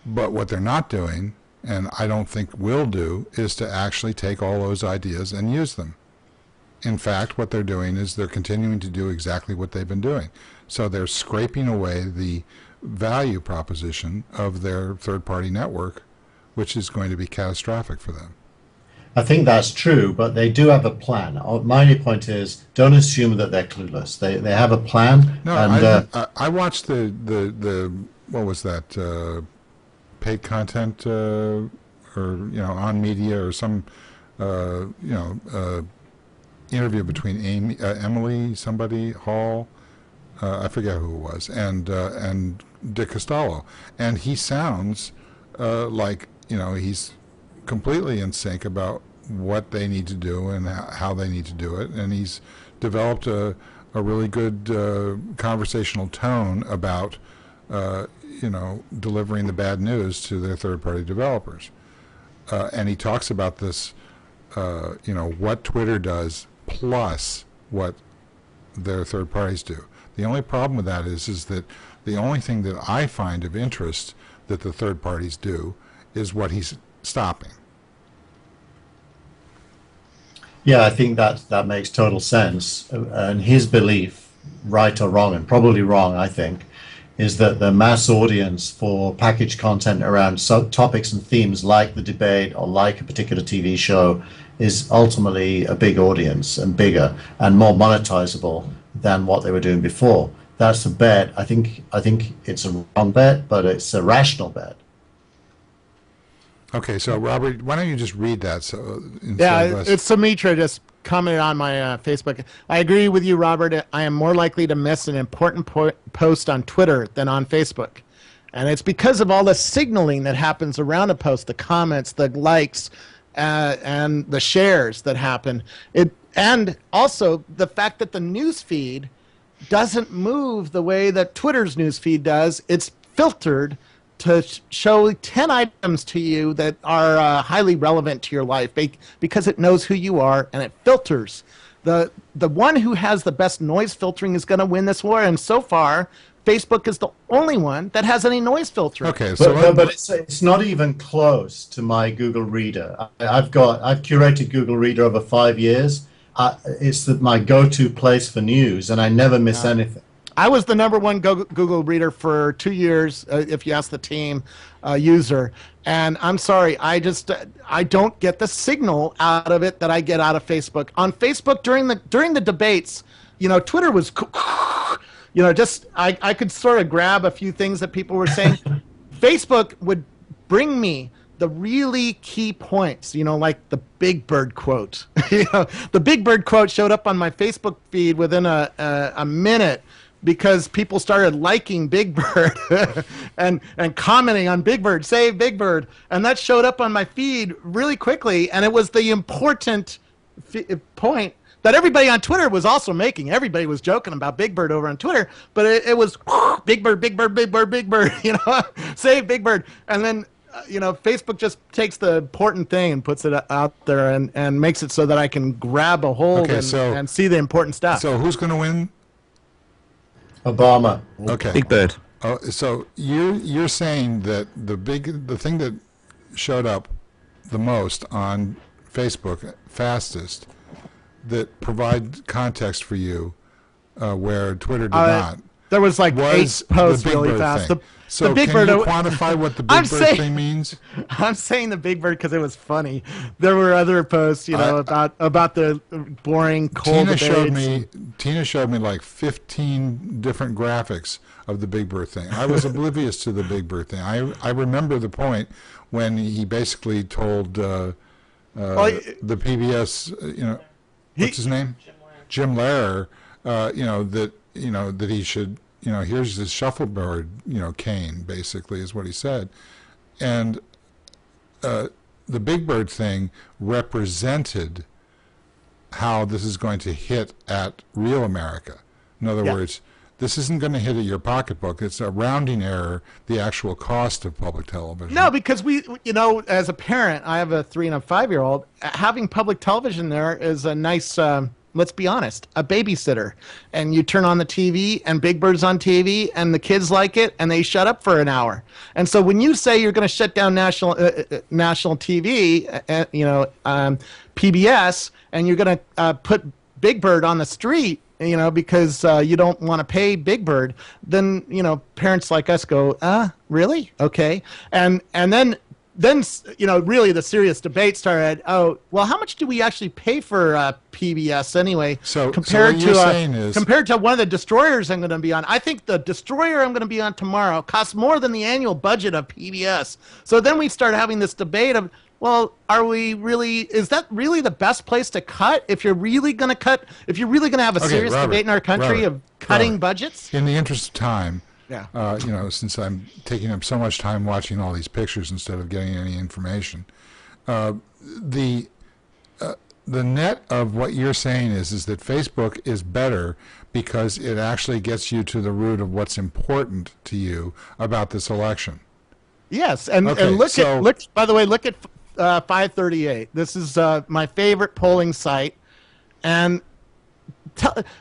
But what they're not doing, and I don't think will do, is to actually take all those ideas and use them. In fact, what they're doing is they're continuing to do exactly what they've been doing. So they're scraping away the value proposition of their third-party network, which is going to be catastrophic for them. I think that's true, but they do have a plan. My only point is, don't assume that they're clueless. They have a plan. No, and, I watched the what was that, paid content or on media or some interview between Emily somebody Hall, I forget who it was, and Dick Costolo, and he sounds like he's completely in sync about what they need to do and how they need to do it, and he's developed a really good conversational tone about delivering the bad news to their third-party developers, and he talks about this what Twitter does plus what their third parties do. The only problem with that is that the only thing that I find of interest that the third parties do is what he's stopping. Yeah, I think that makes total sense. And his belief, right or wrong, and probably wrong, I think, is that the mass audience for packaged content around topics and themes like the debate or like a particular TV show is ultimately a big audience and bigger and more monetizable than what they were doing before. That's a bet. I think it's a wrong bet, but it's a rational bet. Okay, so Robert, why don't you just read that? So It's Sumitra just commented on my Facebook. I agree with you, Robert. I am more likely to miss an important post on Twitter than on Facebook. And it's because of all the signaling that happens around a post, the comments, the likes, and the shares that happen. And also the fact that the news feed doesn't move the way that Twitter's news feed does. It's filtered to show 10 items to you that are highly relevant to your life because it knows who you are and it filters. The one who has the best noise filtering is going to win this war, and so far Facebook is the only one that has any noise filtering. Okay, so but it's not even close to my Google Reader. I've curated Google Reader over 5 years. It's my go-to place for news, and I never miss anything. I was the #1 Google Reader for 2 years, if you ask the team user. And I'm sorry, I don't get the signal out of it that I get out of Facebook. On Facebook during the debates, Twitter was, I could sort of grab a few things that people were saying. Facebook would bring me the really key points, like the Big Bird quote. The Big Bird quote showed up on my Facebook feed within a minute, because people started liking Big Bird and commenting on Big Bird, save Big Bird. And that showed up on my feed really quickly. And it was the important point that everybody on Twitter was also making. Everybody was joking about Big Bird over on Twitter, but it was Big Bird, Big Bird, Big Bird, Big Bird, save Big Bird. And then, Facebook just takes the important thing and puts it out there and makes it so that I can grab a hold and see the important stuff. So who's going to win? Obama. Okay. Big Bird. Oh, so you're saying that the thing that showed up the most on Facebook fastest, that provide context for you, where Twitter did not, There was like was 8 posts the Big really Bird fast. thing. The Big can Bird. you quantify what the I'm Big Bird saying- thing means? I'm saying the Big Bird because it was funny. There were other posts, about the boring cold debates. Tina showed me like 15 different graphics of the Big Bird thing. I was oblivious to the Big Bird thing. I remember the point when he basically told the PBS, what's his name? Jim Lehrer, that he should, here's his shuffleboard, cane, basically, is what he said. And the Big Bird thing represented how this is going to hit at real America. In other words, this isn't going to hit at your pocketbook. It's a rounding error, the actual cost of public television. No, because as a parent, I have a 3 and a 5-year-old. Having public television there is a nice, let's be honest, a babysitter. And you turn on the TV and Big Bird's on TV and the kids like it and they shut up for an hour. And so when you say you're going to shut down national TV, PBS, and you're going to put Big Bird on the street, because you don't want to pay Big Bird, then, parents like us go, really? Okay. And then really the serious debate started. Oh, well, how much do we actually pay for PBS anyway? Compared to one of the destroyers I'm going to be on. I think the destroyer I'm going to be on tomorrow costs more than the annual budget of PBS. So then we start having this debate of, well, is that really the best place to cut? If you're really going to have a serious debate in our country of cutting budgets? In the interest of time, yeah. Since I'm taking up so much time watching all these pictures instead of getting any information, the net of what you're saying is that Facebook is better because it actually gets you to the root of what's important to you about this election. Yes, and look. By the way, look at 538. This is my favorite polling site, and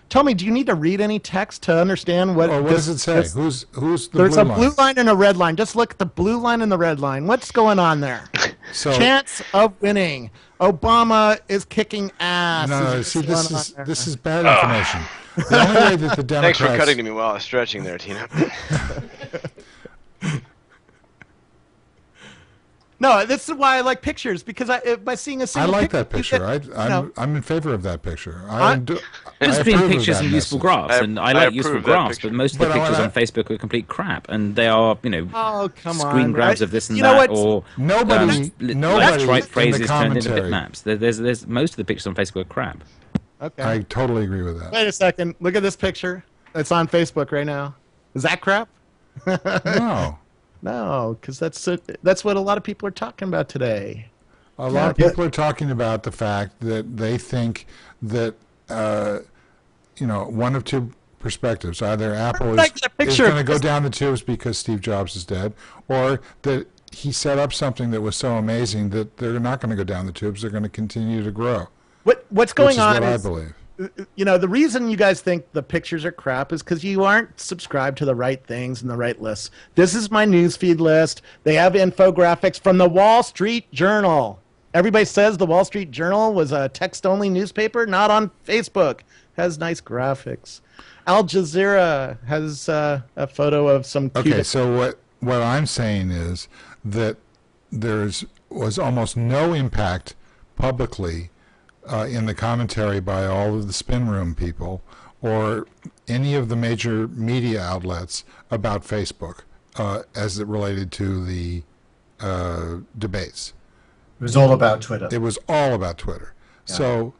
tell me, do you need to read any text to understand what? What does it say? Who's the There's blue a line? blue line and a red line. Just look at the blue line and the red line. What's going on there? Chance of winning. Obama is kicking ass. No, see, this is bad information. The only way that the Democrats. Thanks for cutting to me while I was stretching there, Tina. No, this is why I like pictures, because by seeing a I single like that picture. picture. I'm in favor of that picture. There's been pictures and useful graphs, and I like useful approve that graphs, picture. but most of the pictures on Facebook are complete crap, and they are, Oh, come screen on. grabs of this and You know that, what? or Nobody like trite in the phrases turned into commentary. bitmaps. There's most of the pictures on Facebook are crap. Okay. I totally agree with that. Wait a second. Look at this picture. It's on Facebook right now. Is that crap? No. No, because that's what a lot of people are talking about today. A lot of people are talking about the fact that they think that, one of two perspectives. Either Apple is going to go down the tubes because Steve Jobs is dead, or that he set up something that was so amazing that they're not going to go down the tubes. They're going to continue to grow. What's going on is what I believe. The reason you guys think the pictures are crap is because you aren't subscribed to the right things and the right lists. This is my newsfeed list. They have infographics from the Wall Street Journal. Everybody says the Wall Street Journal was a text-only newspaper, not on Facebook. Has nice graphics. Al Jazeera has a photo of some cute... Okay, so what I'm saying is that was almost no impact publicly in the commentary by all of the spin room people or any of the major media outlets about Facebook as it related to the debates. It was all about Twitter. It was all about Twitter. Yeah. So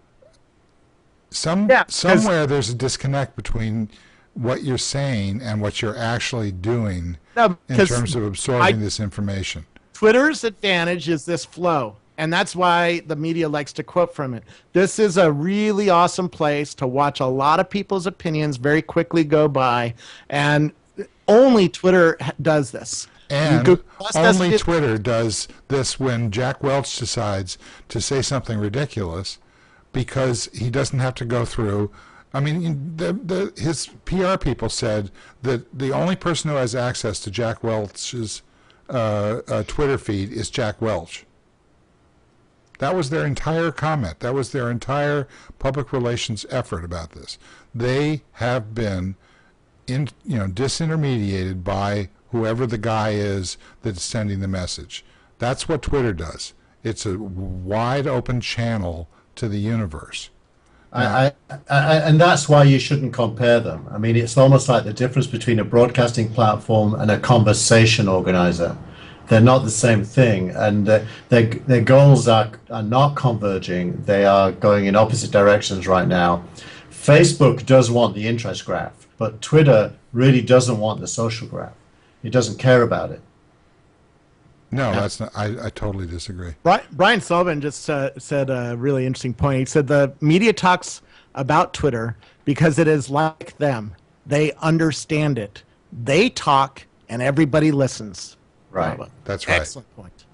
somewhere there's a disconnect between what you're saying and what you're actually doing in terms of absorbing this information. Twitter's advantage is this flow. And that's why the media likes to quote from it. This is a really awesome place to watch a lot of people's opinions very quickly go by. And only Twitter does this. And only Twitter does this when Jack Welch decides to say something ridiculous because he doesn't have to go through. I mean, his PR people said that the only person who has access to Jack Welch's Twitter feed is Jack Welch. That was their entire comment. That was their entire public relations effort about this. They have been disintermediated by whoever the guy is that's sending the message. That's what Twitter does. It's a wide open channel to the universe. And that's why you shouldn't compare them. I mean, it's almost like the difference between a broadcasting platform and a conversation organizer. They're not the same thing, and their goals are not converging. They are going in opposite directions right now. Facebook does want the interest graph, but Twitter really doesn't want the social graph. It doesn't care about it. No, that's not. I totally disagree. Brian Sullivan just said a really interesting point. He said the media talks about Twitter because it is like them. They understand it. They talk, and everybody listens. Right. Bravo. That's right. Excellent point.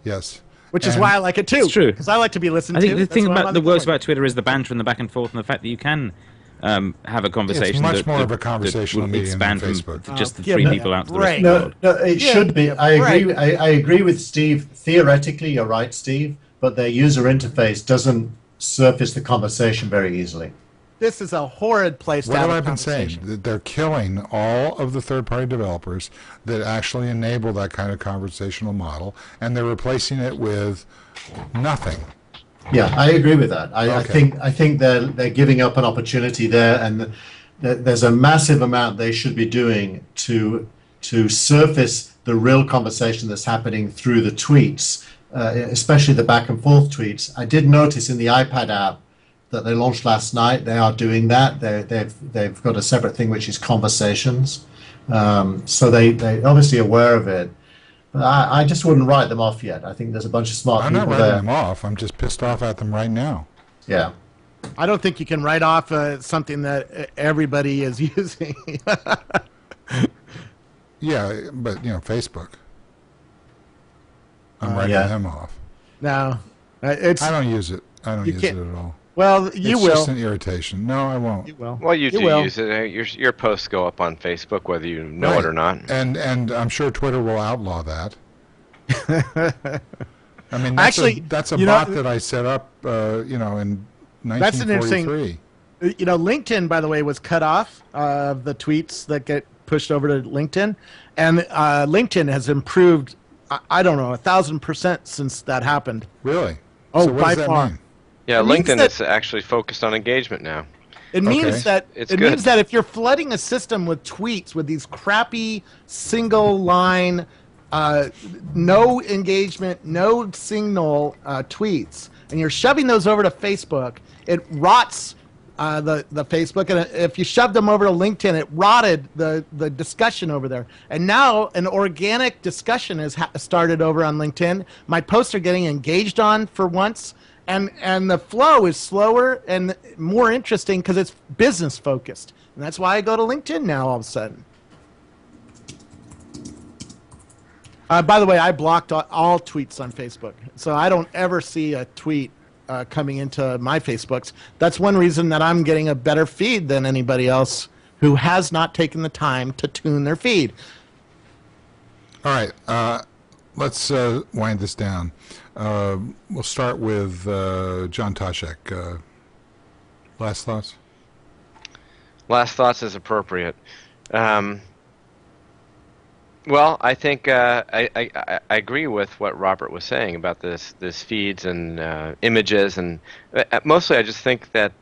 Yes. Which is why I like it too. It's true. Because I like to be listened I to. think the That's thing why I about like the the worst point. about Twitter is the banter and the back and forth, and the fact that you can have a conversation. It's much that, more that, of a conversational that will medium than expand Facebook. from just the Give three me people a out to the rest of break. the No, world. no, it Yeah, should be. yeah, I agree. right. I agree with Steve. Theoretically, you're right, Steve. But their user interface doesn't surface the conversation very easily. This is a horrid place to What have have a I been saying? conversation. That they're killing all of the third-party developers that actually enable that kind of conversational model, and they're replacing it with nothing. Yeah, I agree with that. Okay. I think they're giving up an opportunity there, and there's a massive amount they should be doing to surface the real conversation that's happening through the tweets, especially the back and forth tweets. I did notice in the iPad app that they launched last night, they are doing that. They've got a separate thing which is conversations, so they're obviously aware of it. But I just wouldn't write them off yet. I think there's a bunch of smart I'm not people writing there. them off. I'm just pissed off at them right now. Yeah. I don't think you can write off something that everybody is using. Yeah, but Facebook. I'm writing yeah. them off. No, it's I don't use it. I don't You use it can't- at all. well, you It's will. just an irritation. No, I won't. You will. Well, you do will. use it. Your posts go up on Facebook whether you know it or not. And I'm sure Twitter will outlaw that. I mean, that's Actually, that's a you know, bot that I set up, in That's an interesting- 1943. LinkedIn, by the way, was cut off of the tweets that get pushed over to LinkedIn, and LinkedIn has improved. I don't know, 1,000% since that happened. Really? Oh, so what by does that far. mean? Yeah, It means LinkedIn that- is actually focused on engagement now. It means Okay. that It's it good. means that if you're flooding a system with tweets with these crappy single line, no engagement, no signal tweets, and you're shoving those over to Facebook, it rots the Facebook. And if you shove them over to LinkedIn, it rotted the discussion over there. And now an organic discussion has started over on LinkedIn. My posts are getting engaged on for once. And the flow is slower and more interesting because it's business focused. And that's why I go to LinkedIn now all of a sudden. By the way, I blocked all tweets on Facebook. So I don't ever see a tweet coming into my Facebooks. That's one reason that I'm getting a better feed than anybody else who has not taken the time to tune their feed. All right. Let's wind this down. We'll start with John Toshek. Last thoughts? Last thoughts is appropriate. Well, I think I agree with what Robert was saying about this feeds and images, and mostly I just think that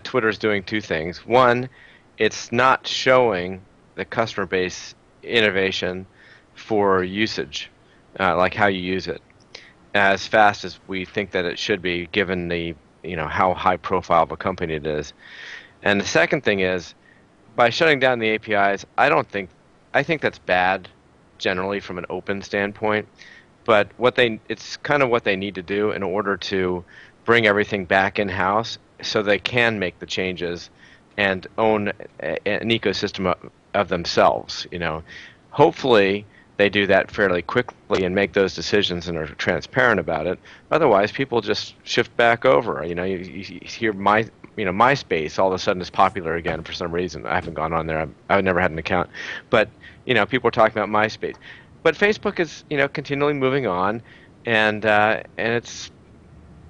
Twitter is doing two things. One, it's not showing the customer base innovation for usage, like how you use it, as fast as we think that it should be, given the how high profile of a company it is. And the second thing is, by shutting down the APIs, I think that's bad generally from an open standpoint, but it's kind of what they need to do in order to bring everything back in-house so they can make the changes and own an ecosystem of themselves. Hopefully they do that fairly quickly and make those decisions and are transparent about it. Otherwise, people just shift back over. You hear MySpace all of a sudden is popular again for some reason. I haven't gone on there. I've never had an account, but people are talking about MySpace. But Facebook is continually moving on, and it's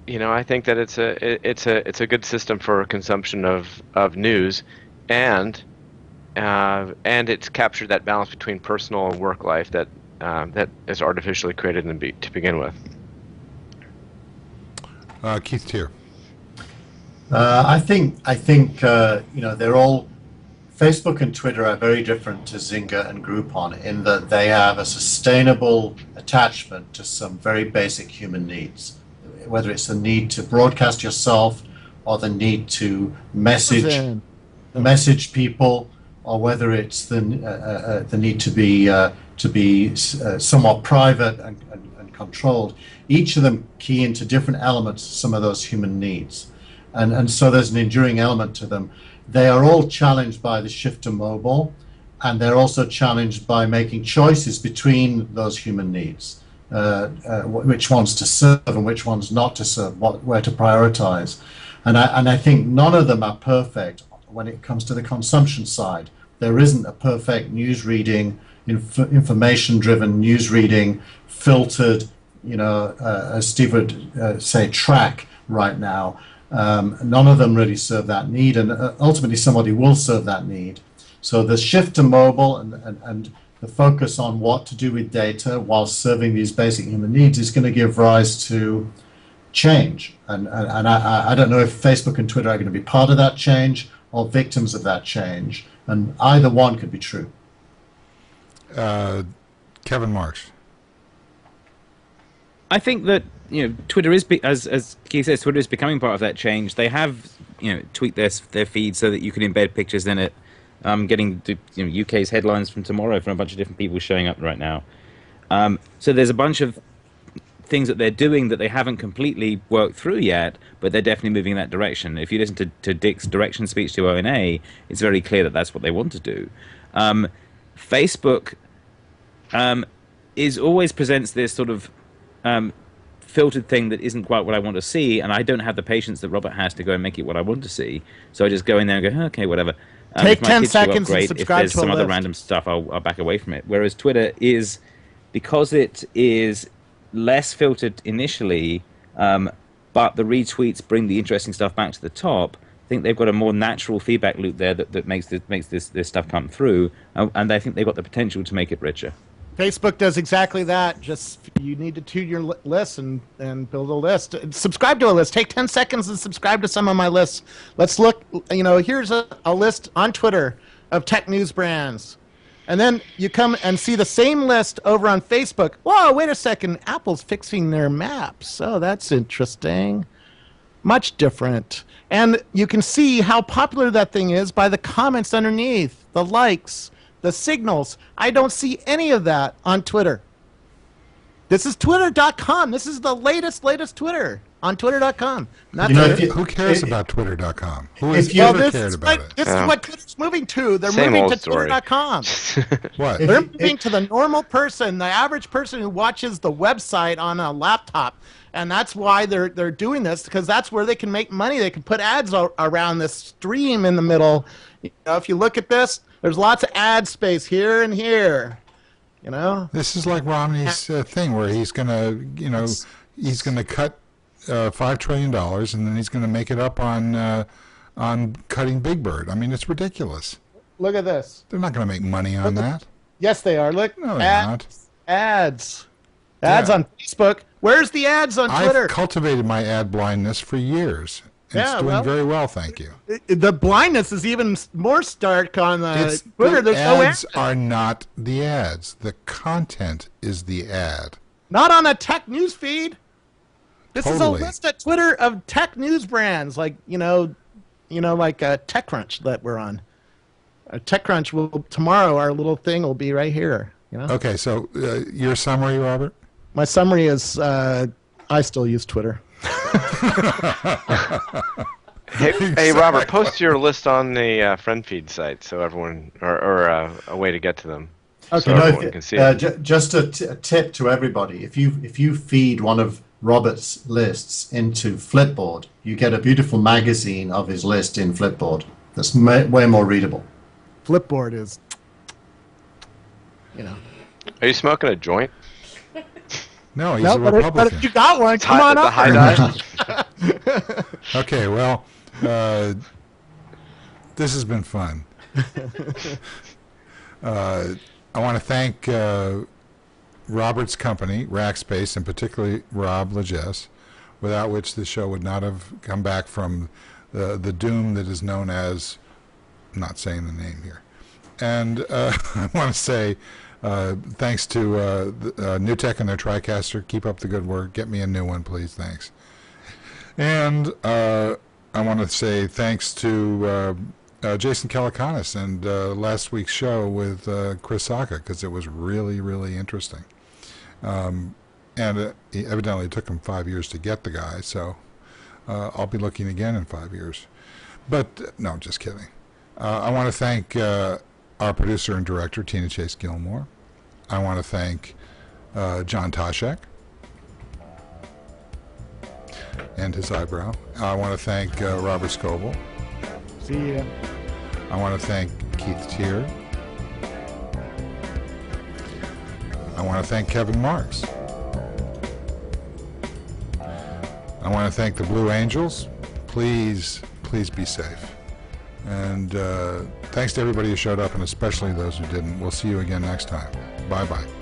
I think that it's a good system for consumption of news, and and it's captured that balance between personal and work life that is artificially created to begin with. Keith Tier. I think they're all, Facebook and Twitter are very different to Zynga and Groupon in that they have a sustainable attachment to some very basic human needs, whether it's the need to broadcast yourself or the need to message people, or whether it's the need to be somewhat private and controlled. Each of them key into different elements of some of those human needs, and so there's an enduring element to them. They are all challenged by the shift to mobile, and they're also challenged by making choices between those human needs, which ones to serve and which ones not to serve, where to prioritize. And I think none of them are perfect when it comes to the consumption side. There isn't a perfect news reading, information-driven news reading, filtered, as Steve would say, track right now. None of them really serve that need, and ultimately somebody will serve that need. So the shift to mobile and the focus on what to do with data while serving these basic human needs is going to give rise to change. And I don't know if Facebook and Twitter are going to be part of that change or victims of that change, and either one could be true. Kevin Marks. I think that Twitter is, as Keith says, Twitter is becoming part of that change. They have tweaked their feed so that you can embed pictures in it. Getting UK's headlines from tomorrow from a bunch of different people showing up right now. So there's a bunch of things that they're doing that they haven't completely worked through yet, but they're definitely moving in that direction. If you listen to Dick's direction speech to ONA, it's very clear that that's what they want to do. Facebook always presents this sort of filtered thing that isn't quite what I want to see, and I don't have the patience that Robert has to go and make it what I want to see. So I just go in there and go, okay, whatever. Take if my 10 kids show up, seconds and great. subscribe If to there's a some other list. random stuff, I'll back away from it. Whereas Twitter is, because it is less filtered initially, but the retweets bring the interesting stuff back to the top. I think they've got a more natural feedback loop there that makes this stuff come through, and I think they've got the potential to make it richer. Facebook does exactly that. Just you need to tune your list and build a list. Subscribe to a list. Take 10 seconds and subscribe to some of my lists. Let's look. Here's a list on Twitter of tech news brands. And then you come and see the same list over on Facebook. Whoa, wait a second. Apple's fixing their maps. Oh, that's interesting. Much different. And you can see how popular that thing is by the comments underneath, the likes, the signals. I don't see any of that on Twitter. This is twitter.com. This is the latest Twitter on twitter.com. Who cares about twitter.com? Who has ever cared about it? This is what Twitter's moving to. They're Same moving old to story. twitter.com. What? They're moving to the normal person, the average person who watches the website on a laptop. And that's why they're doing this, because that's where they can make money. They can put ads around this stream in the middle. If you look at this, there's lots of ad space here and here. This is like Romney's thing where he's gonna cut $5 trillion and then he's gonna make it up on cutting Big Bird. I mean, it's ridiculous. Look at this. They're not gonna make money on that. Yes, they are. Look, No, they're not. Ads Yeah. on Facebook. Where's the ads on Twitter? I've cultivated my ad blindness for years. It's doing very well, thank you. The blindness is even more stark on Twitter. The There's no ads ads. are not the ads. The content is the ad. Not on a tech news feed. This Totally. is a list at Twitter of tech news brands, like like TechCrunch that we're on. TechCrunch will tomorrow. Our little thing will be right here. Okay, so your summary, Robert? My summary is I still use Twitter. Hey, Robert, post your list on the friend feed site so everyone, or a way to get to them. Okay. So everyone can see it. Just a tip to everybody: if you feed one of Robert's lists into Flipboard, you get a beautiful magazine of his list in Flipboard. That's way more readable. Flipboard is, Are you smoking a joint? No, he's No, a but Republican. if you got one, come on the up. high dive? Okay, well, this has been fun. I want to thank Robert's company, Rackspace, and particularly Rob Legess, without which the show would not have come back from the doom that is known as, I'm not saying the name here. And I want to say thanks to Newtek and their TriCaster. Keep up the good work. Get me a new one, please. Thanks. And I want to say thanks to Jason Calacanis and last week's show with Chris Saka, because it was really, really interesting. And evidently it took him 5 years to get the guy, so I'll be looking again in 5 years. But no, just kidding. I want to thank our producer and director, Tina Chase Gillmor. I want to thank John Toshek and his eyebrow. I want to thank Robert Scoble. See ya. I want to thank Keith Tier. I want to thank Kevin Marks. I want to thank the Blue Angels. Please be safe. And thanks to everybody who showed up, and especially those who didn't. We'll see you again next time. Bye-bye.